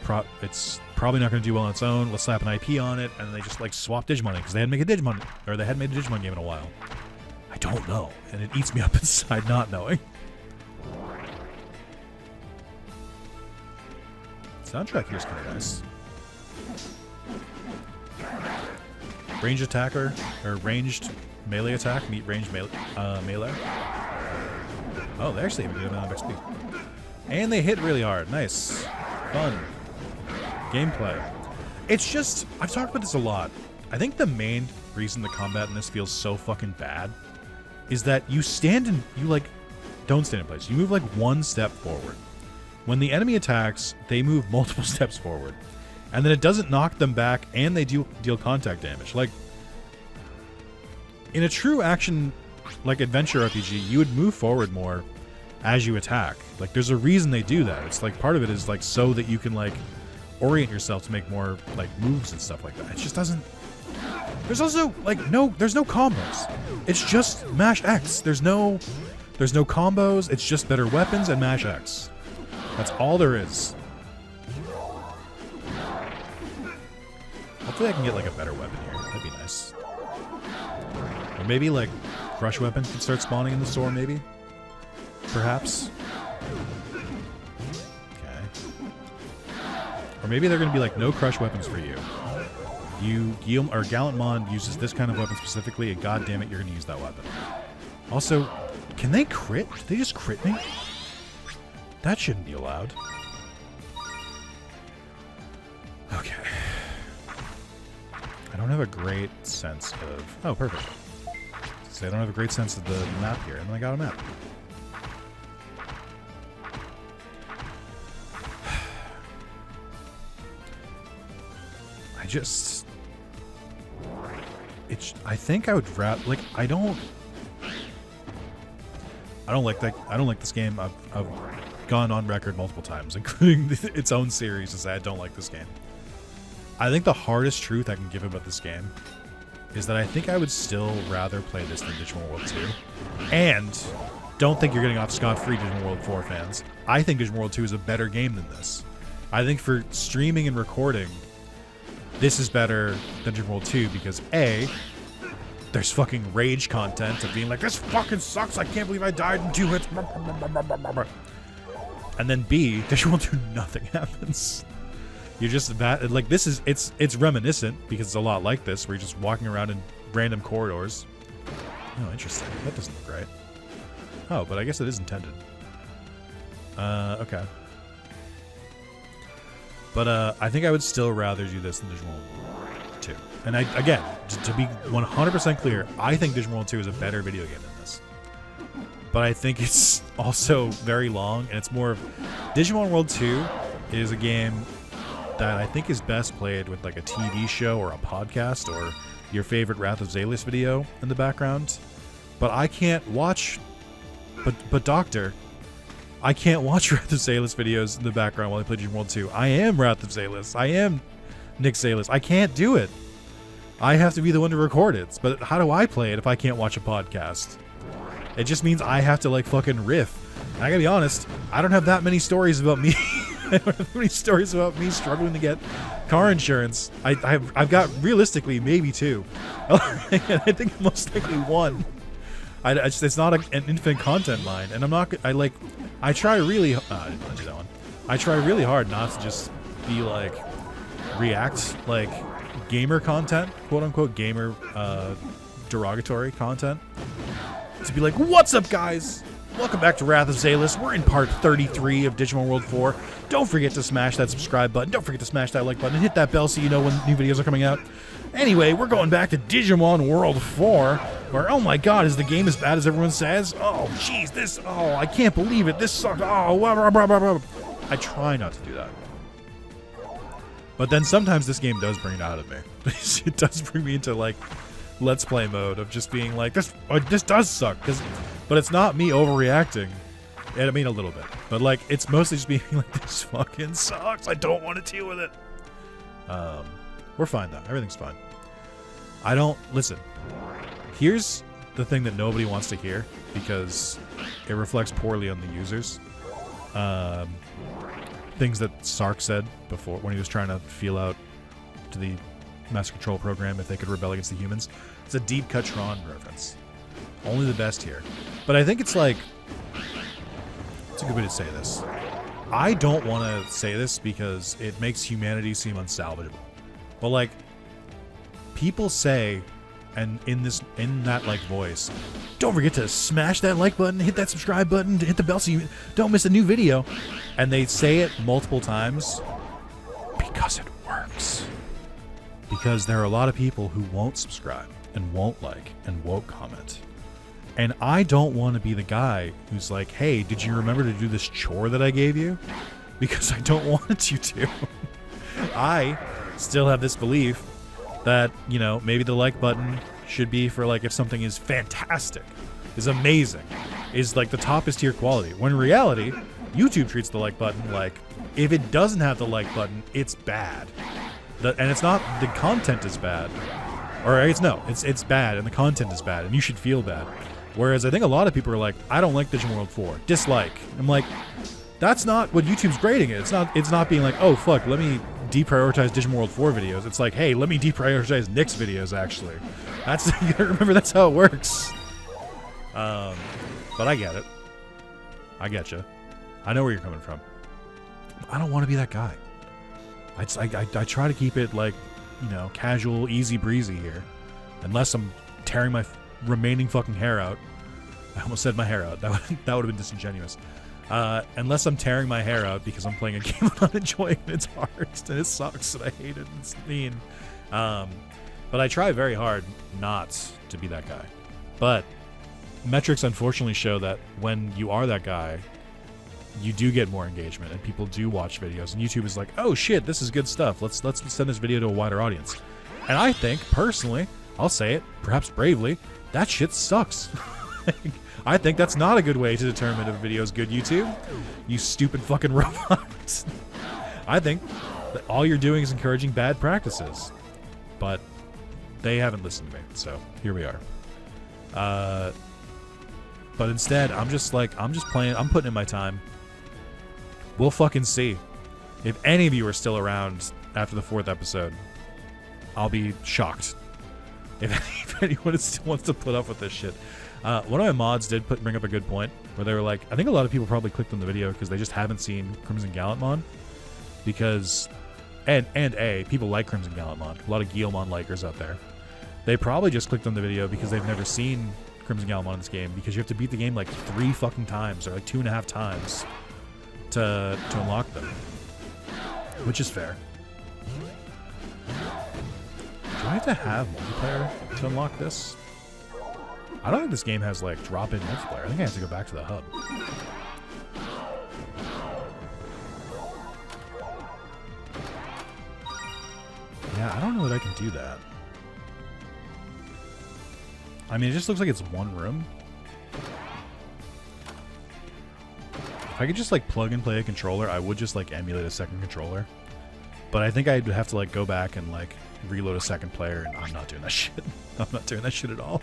probably not going to do well on its own. Let's slap an IP on it, and they just like swap Digimon because they hadn't made a Digimon game in a while. I don't know, and it eats me up inside not knowing. Soundtrack here's kind of nice. Ranged attacker, or ranged melee attack, meet ranged melee. Oh, they actually have a good amount of XP. And they hit really hard. Nice. Fun. Gameplay. It's just, I've talked about this a lot. I think the main reason the combat in this feels so fucking bad is that you don't stand in place. You move like one step forward. When the enemy attacks, they move multiple steps forward. And then it doesn't knock them back, and they deal contact damage. Like, in a true action, like adventure RPG, you would move forward more as you attack. Like, there's a reason they do that. It's like, part of it is like so that you can like orient yourself to make more like moves and stuff like that. It just doesn't. There's also like there's no combos. It's just mash X. There's no combos. It's just better weapons and mash X. That's all there is. Hopefully I can get like a better weapon here. That'd be nice. Or maybe like crush weapons can start spawning in the store, maybe? Perhaps? Okay. Or maybe they're gonna be like, no crush weapons for you. Gallantmon uses this kind of weapon specifically, and god damn it, you're gonna use that weapon. Also, can they crit? Did they just crit me? That shouldn't be allowed. Okay. I don't have a great sense of... Oh, perfect. So I don't have a great sense of the map here, and then I got a map. I think I would rather... Like, I don't like that. I don't like this game. I've gone on record multiple times, including its own series, to say I don't like this game. I think the hardest truth I can give about this game is that I think I would still rather play this than Digimon World 2. And don't think you're getting off scot-free, Digimon World 4 fans. I think Digimon World 2 is a better game than this. I think for streaming and recording, this is better than Digimon World 2 because A, there's fucking rage content of being like, this fucking sucks, I can't believe I died in 2 hits. And then B, Digimon World 2, nothing happens. You're just that, like, this is, it's reminiscent because it's a lot like this, where you're just walking around in random corridors. Oh, interesting. That doesn't look right. Oh, but I guess it is intended. Okay. But I think I would still rather do this than Digimon World 2. And again, to be 100% clear, I think Digimon World 2 is a better video game than this. But I think it's also very long, and it's more of... Digimon World 2 is a game that I think is best played with like a TV show or a podcast or your favorite Wrath of Zalis video in the background. But I can't watch, but Doctor, I can't watch Wrath of Zalis videos in the background while I play Digimon World 2. I am Wrath of Zalis. I am Nick Zalis. I can't do it. I have to be the one to record it. But how do I play it if I can't watch a podcast? It just means I have to like fucking riff. And I gotta be honest, I don't have that many stories about me. I don't have many stories about me struggling to get car insurance. I've got realistically maybe 2. I think most likely 1. It's not an infinite content line, and I'm not. I try really. I didn't do that one. I try really hard not to just be like react like gamer content, quote unquote gamer derogatory content. To be like, what's up, guys? Welcome back to Wrath of Zalis. We're in part 33 of Digimon World 4. Don't forget to smash that subscribe button. Don't forget to smash that like button and hit that bell so you know when new videos are coming out. Anyway, we're going back to Digimon World 4, where, oh my god, is the game as bad as everyone says? Oh, jeez, I can't believe it. This sucks. Oh, blah, blah, blah, blah. I try not to do that. But then sometimes this game does bring it out of me. It does bring me into, like, let's play mode of just being like, this does suck. But it's not me overreacting. I mean, a little bit. But, like, it's mostly just being like, this fucking sucks. I don't want to deal with it. We're fine, though. Everything's fine. Listen. Here's the thing that nobody wants to hear, because it reflects poorly on the users. Things that Sark said before, when he was trying to feel out to the Master Control program if they could rebel against the humans. It's a deep cut Tron reference. Only the best here. But I think it's like... It's a good way to say this. I don't want to say this because it makes humanity seem unsalvageable. But, like, people say, and in that, like, voice, don't forget to smash that like button, hit that subscribe button, hit the bell so you don't miss a new video. And they say it multiple times because it works. Because there are a lot of people who won't subscribe and won't like and won't comment. And I don't want to be the guy who's like, hey, did you remember to do this chore that I gave you? Because I don't want you to. I still have this belief that, you know, maybe the like button should be for, like, if something is fantastic, is amazing, is like the toppest tier quality. When in reality, YouTube treats the like button like, if it doesn't have the like button, it's bad. And it's not the content is bad. Or it's bad and the content is bad and you should feel bad. Whereas I think a lot of people are like, I don't like Digimon World 4. Dislike. I'm like, that's not what YouTube's grading it. It's not being like, oh fuck, let me deprioritize Digimon World 4 videos. It's like, hey, let me deprioritize Nick's videos actually. That's you gotta remember that's how it works. But I get it. I get you. I know where you're coming from. I don't want to be that guy. I try to keep it like, you know, casual, easy breezy here. Unless I'm tearing my remaining fucking hair out. I almost said my hair out. That would have been disingenuous. Unless I'm tearing my hair out because I'm playing a game I'm not enjoying and it's hard and it sucks and I hate it and it's mean. But I try very hard not to be that guy. But metrics unfortunately show that when you are that guy, you do get more engagement and people do watch videos and YouTube is like, oh shit, this is good stuff. Let's send this video to a wider audience. And I think, personally, I'll say it, perhaps bravely, that shit sucks. I think that's not a good way to determine if a video is good, YouTube. You stupid fucking robots. I think that all you're doing is encouraging bad practices. But they haven't listened to me, so here we are. But instead, I'm just playing, I'm putting in my time. We'll fucking see. If any of you are still around after the 4th episode, I'll be shocked. If anyone still wants to put up with this shit. One of my mods did bring up a good point, where they were like, I think a lot of people probably clicked on the video because they just haven't seen Crimson Gallantmon. Because, people like Crimson Gallantmon. A lot of Guillemon likers out there. They probably just clicked on the video because they've never seen Crimson Gallantmon in this game, because you have to beat the game like 3 fucking times, or like 2.5 times to unlock them. Which is fair. Do I have to have multiplayer to unlock this? I don't think this game has, like, drop-in multiplayer. I think I have to go back to the hub. do that? I mean, it just looks like it's one room. If I could just like plug and play a controller, I would just like emulate a second controller. But I think I'd have to like go back and like reload a second player, and I'm not doing that shit. I'm not doing that shit at all.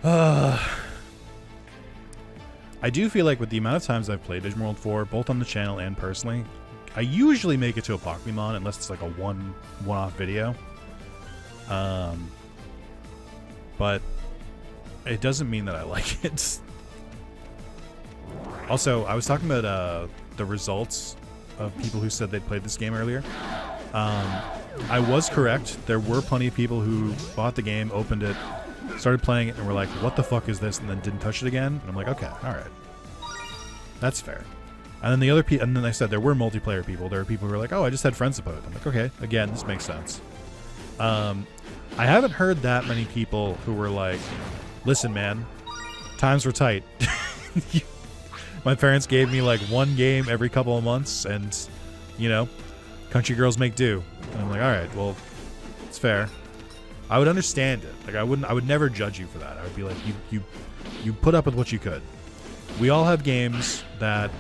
I do feel like with the amount of times I've played Digimon World 4, both on the channel and personally, I usually make it to a Pokemon unless it's like a one-off video. But it doesn't mean that I like it. Also, I was talking about the results of people who said they'd played this game earlier. I was correct. There were plenty of people who bought the game, opened it, started playing it, and were like, what the fuck is this? And then didn't touch it again. And I'm like, okay, all right. That's fair. And then the other people, and then I said there were multiplayer people. There were people who were like, oh, I just had friends to play with. I'm like, okay, again, this makes sense. I haven't heard that many people who were like, listen, man, times were tight. My parents gave me like one game every couple of months, and, you know, country girls make do. And I'm like, all right, well, it's fair. I would understand it. Like, I would never judge you for that. I would be like, you put up with what you could. We all have games that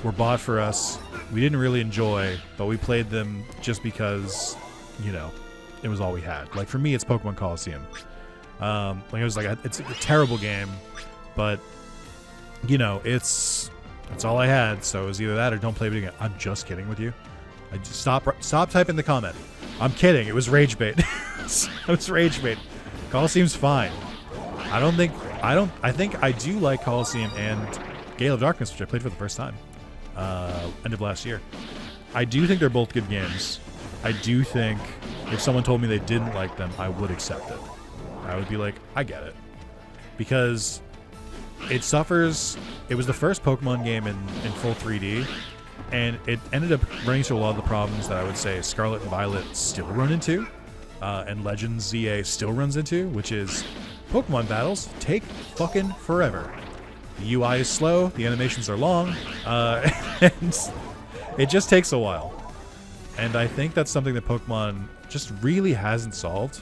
were bought for us, we didn't really enjoy, but we played them just because, you know, it was all we had. Like, for me, it's Pokemon Coliseum. Like, it was like, it's a terrible game, but, you know, it's all I had, so it was either that or don't play video game. I'm just kidding with you. I just stop typing the comment. I'm kidding. It was rage bait. It was rage bait. Coliseum's fine. I think I do like Coliseum and Gale of Darkness, which I played for the first time. End of last year. I do think they're both good games. I do think if someone told me they didn't like them, I would accept it. I would be like, I get it. Because it suffers. It was the first Pokemon game in full 3D, and it ended up running into a lot of the problems that I would say Scarlet and Violet still run into, and Legends ZA still runs into, which is Pokemon battles take fucking forever. The UI is slow, the animations are long, and it just takes a while. And I think that's something that Pokemon just really hasn't solved.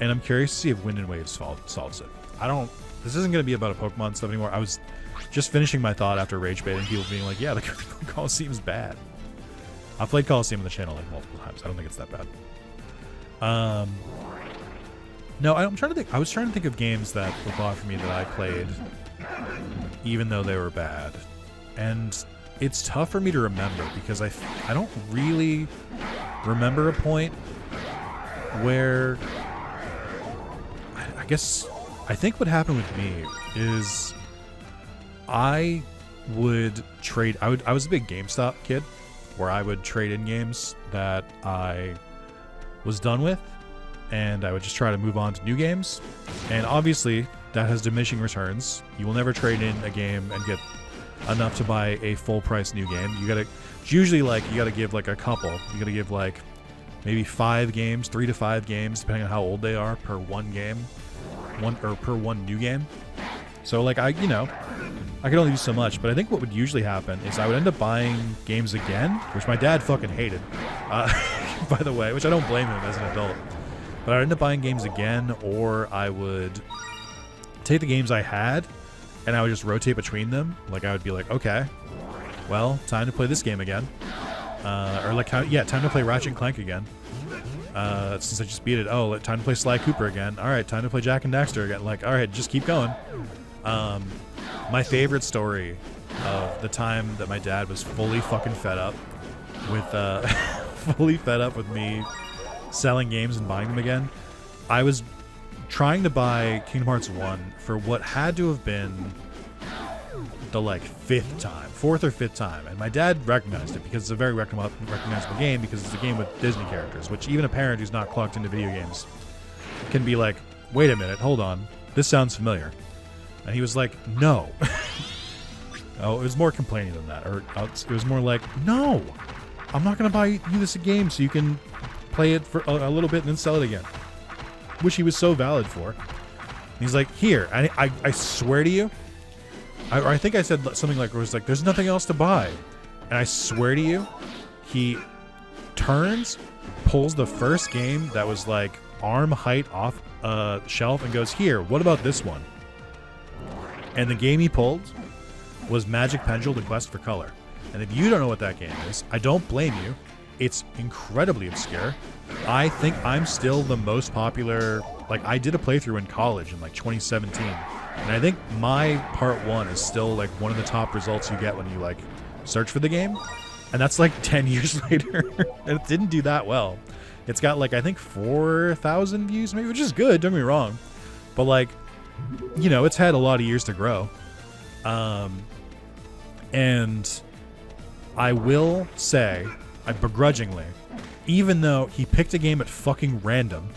And I'm curious to see if Wind and Waves solves it. This isn't going to be about a Pokemon stuff anymore. I was just finishing my thought after rage baiting people being like, yeah, the Coliseum's bad. I've played Coliseum on the channel like multiple times. I don't think it's that bad. No, I'm trying to think. I was trying to think of games that were bought for me that I played, even though they were bad. And it's tough for me to remember because I don't really remember a point where I think what happened with me is I would trade. I was a big GameStop kid, where I would trade in games that I was done with, and I would just try to move on to new games. And obviously, that has diminishing returns. You will never trade in a game and get enough to buy a full price new game. It's usually like you gotta give like a couple. You gotta give like maybe 5 games, 3 to 5 games, depending on how old they are, per one game. Per one new game. So like I could only do so much, but I think what would usually happen is I would end up buying games again, which my dad fucking hated, by the way, which I don't blame him as an adult. But I'd end up buying games again, or I would take the games I had and I would just rotate between them. Like I would be like, okay, well, time to play this game again. Or like, time to play Ratchet and Clank again. Since I just beat it, time to play Sly Cooper again. All right, time to play Jak and Daxter again. Like, all right, just keep going. My favorite story of the time that my dad was fully fucking fed up with me selling games and buying them again. I was trying to buy Kingdom Hearts 1 for what had to have been the like 4th or 5th time, and my dad recognized it because it's a very recognizable game, because it's a game with Disney characters, which even a parent who's not clocked into video games can be like, wait a minute, hold on, this sounds familiar. And he was like, no. Oh, it was more complaining than that, or it was more like, no, I'm not gonna buy you this game so you can play it for a little bit and then sell it again, which he was so valid for. And he's like, here, I swear to you, I think I said something like, there's nothing else to buy. And I swear to you, he turns, pulls the first game that was like arm height off a shelf and goes, here, what about this one? And the game he pulled was Magic Pendulum: The Quest for Color. And if you don't know what that game is, I don't blame you. It's incredibly obscure. I think I'm still the most popular. Like, I did a playthrough in college in like 2017, and I think my part 1 is still like one of the top results you get when you like search for the game. And that's like 10 years later, and it didn't do that well. It's got like, I think 4,000 views maybe, which is good, don't get me wrong. But like, you know, it's had a lot of years to grow. And I will say, I begrudgingly, even though he picked a game at fucking random,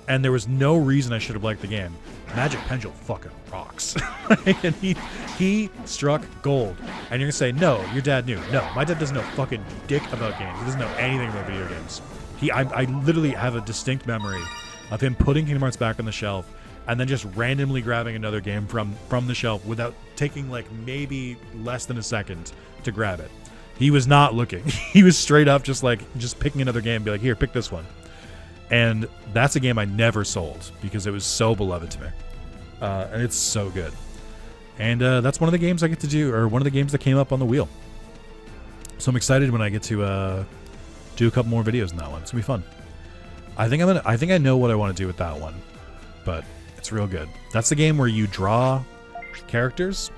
and there was no reason I should have liked the game, Magic Pendulum fucking rocks. And he struck gold. And you're gonna say, no, your dad knew. No, my dad doesn't know fucking dick about games. He doesn't know anything about video games. I literally have a distinct memory of him putting Kingdom Hearts back on the shelf and then just randomly grabbing another game from the shelf without taking like maybe less than a second to grab it. He was not looking. He was straight up just picking another game and be like, here, pick this one. And that's a game I never sold because it was so beloved to me. And it's so good. And that's one of the games I get to do, or one of the games that came up on the wheel. So I'm excited when I get to do a couple more videos in that one. It's gonna be fun. I think I know what I want to do with that one, but it's real good. That's the game where you draw characters,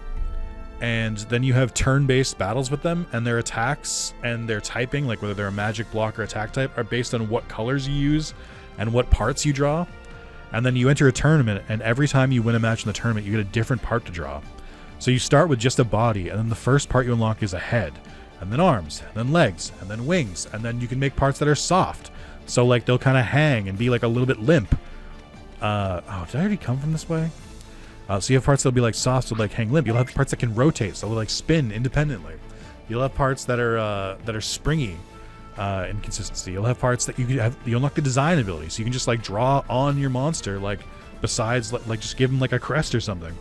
and then you have turn-based battles with them, and their attacks and their typing, like whether they're a magic block or attack type, are based on what colors you use and what parts you draw. And then you enter a tournament, and every time you win a match in the tournament, you get a different part to draw. So you start with just a body, and then the first part you unlock is a head, and then arms, and then legs, and then wings, and then you can make parts that are soft. So like they'll kind of hang and be like a little bit limp. Oh, did I already come from this way? So you have parts that'll be like soft, so like hang limp. You'll have parts that can rotate, so they'll like spin independently. You'll have parts that are springy in consistency. You'll have parts that you unlock the design ability, so you can just like draw on your monster, like besides like just give him like a crest or something.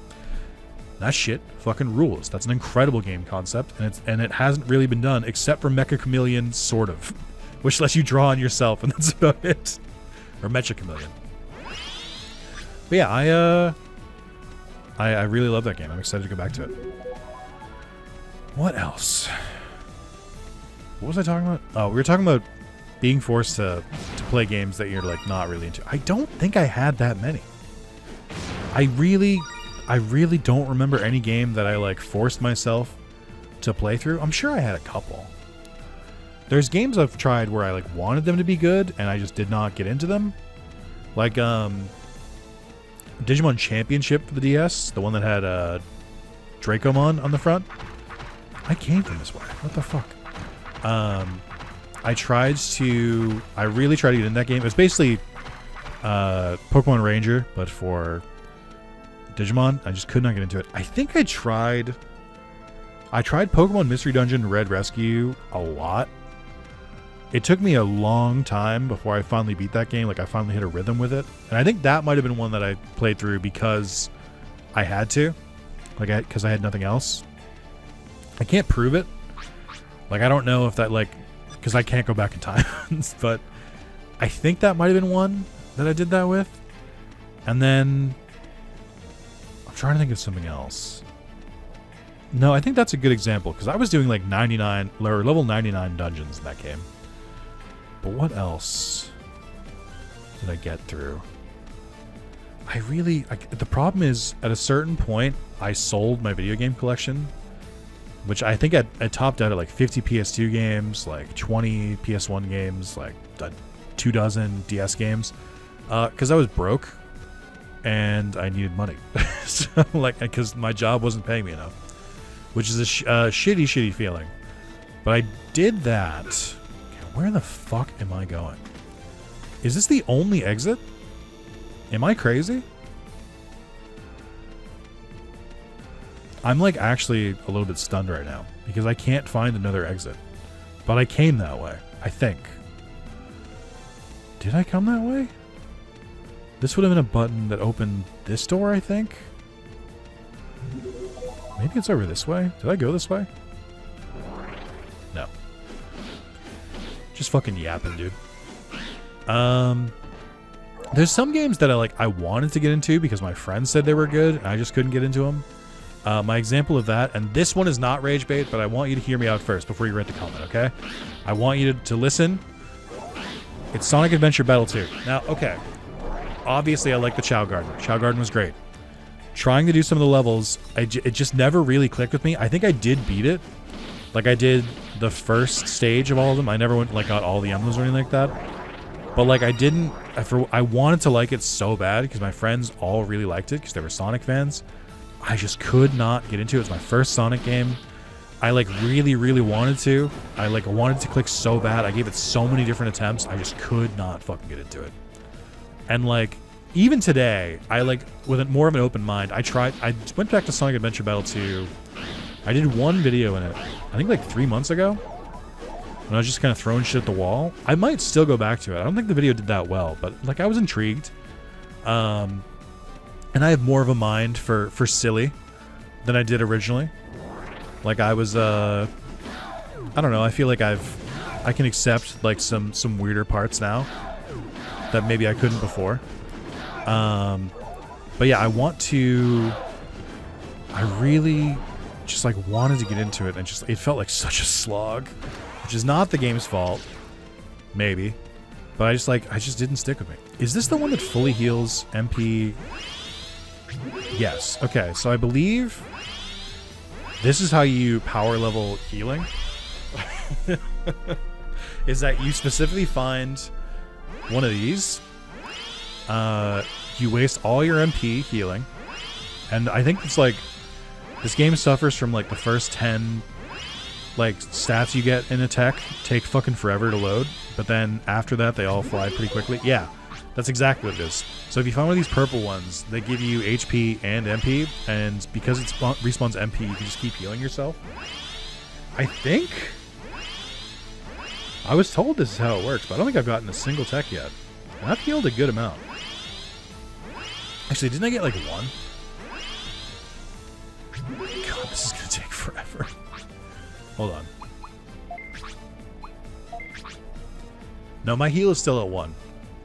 That shit fucking rules. That's an incredible game concept, and it hasn't really been done except for Mecha Chameleon, sort of, which lets you draw on yourself, and that's about it. Or Mecha Chameleon. But yeah, I really love that game. I'm excited to go back to it. What else? What was I talking about? Oh, we were talking about being forced to play games that you're like not really into. I don't think I had that many. I really don't remember any game that I like forced myself to play through. I'm sure I had a couple. There's games I've tried where I like wanted them to be good and I just did not get into them. Like Digimon Championship for the DS, the one that had Dracomon on the front. I came from this way. What the fuck? I really tried to get in that game. It was basically Pokemon Ranger, but for Digimon. I just could not get into it. I think I tried Pokemon Mystery Dungeon Red Rescue a lot. It took me a long time before I finally beat that game. Like, I finally hit a rhythm with it. And I think that might have been one that I played through because I had to. Like, because I had nothing else. I can't prove it. Like, I don't know if that, like, because I can't go back in time. But I think that might have been one that I did that with. And then I'm trying to think of something else. No, I think that's a good example because I was doing like 99 or level 99 dungeons in that game. But what else did I get through? The problem is at a certain point I sold my video game collection, which I think I topped out at like 50 PS2 games, like 20 PS1 games, like 24 DS games, because I was broke and I needed money. So like, because my job wasn't paying me enough, which is a shitty feeling. But I did that. Okay, where the fuck am I going? Is this the only exit? Am I crazy? I'm like actually a little bit stunned right now because I can't find another exit. But I came that way, I think. Did I come that way? This would have been a button that opened this door, I think. Maybe it's over this way. Did I go this way? No. Just fucking yapping, dude. There's some games that I wanted to get into because my friends said they were good and I just couldn't get into them. My example of that, and this one is not rage bait, but I want you to hear me out first before you write the comment, okay? I want you to listen. It's Sonic Adventure Battle 2. Now, okay. Obviously, I like the Chow Garden. Chow Garden was great. Trying to do some of the levels, it just never really clicked with me. I think I did beat it. Like, I did the first stage of all of them. I never went, got all the emblems or anything like that. But, I didn't... I wanted to like it so bad because my friends all really liked it because they were Sonic fans. I just could not get into it. It was my first Sonic game. I, really, really wanted to. I, wanted to click so bad. I gave it so many different attempts. I just could not fucking get into it. And, even today, with more of an open mind, I went back to Sonic Adventure Battle 2. I did one video in it, I think 3 months ago. When I was just kind of throwing shit at the wall. I might still go back to it. I don't think the video did that well, but I was intrigued. And I have more of a mind for silly than I did originally. I was I don't know, I feel like I can accept some weirder parts now that maybe I couldn't before. But yeah, I really just wanted to get into it, and it felt like such a slog. Which is not the game's fault, maybe, but I just didn't stick with me. Is this the one that fully heals MP? Yes. Okay, so I believe this is how you power level healing. Is that you specifically find one of these, you waste all your MP healing, and I think it's this game suffers from the first 10 stats you get in a tech take fucking forever to load, but then after that they all fly pretty quickly. Yeah, that's exactly what it is. So if you find one of these purple ones, they give you HP and MP, and because it respawns MP, you can just keep healing yourself. I think I was told this is how it works, but I don't think I've gotten a single tech yet, and I've healed a good amount. Actually, didn't I get one? God, this is gonna take forever. Hold on. No, my heal is still at 1.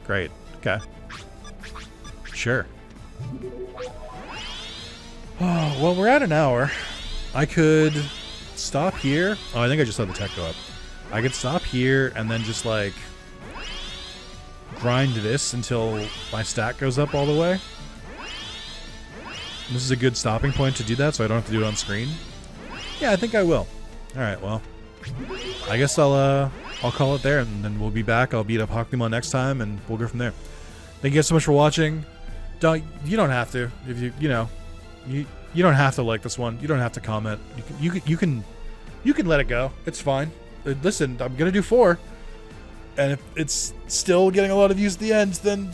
Great. Okay. Sure. Oh, well, we're at an hour. I could stop here. Oh, I think I just saw the tech go up. I could stop here and then just, grind this until my stat goes up all the way. This is a good stopping point to do that, so I don't have to do it on screen. Yeah, I think I will. Alright, well, I guess I'll call it there, and then we'll be back. I'll beat up Gallantmon next time, and we'll go from there. Thank you guys so much for watching. You don't have to. If you don't have to like this one. You don't have to comment. You can let it go. It's fine. Listen, I'm gonna do 4, and if it's still getting a lot of views at the end, then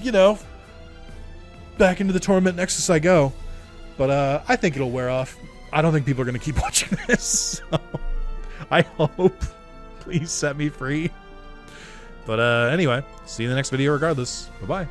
back into the tournament next as I go. But I think it'll wear off. I don't think people are gonna keep watching this. So I hope. Please set me free. But anyway, see you in the next video regardless. Bye-bye.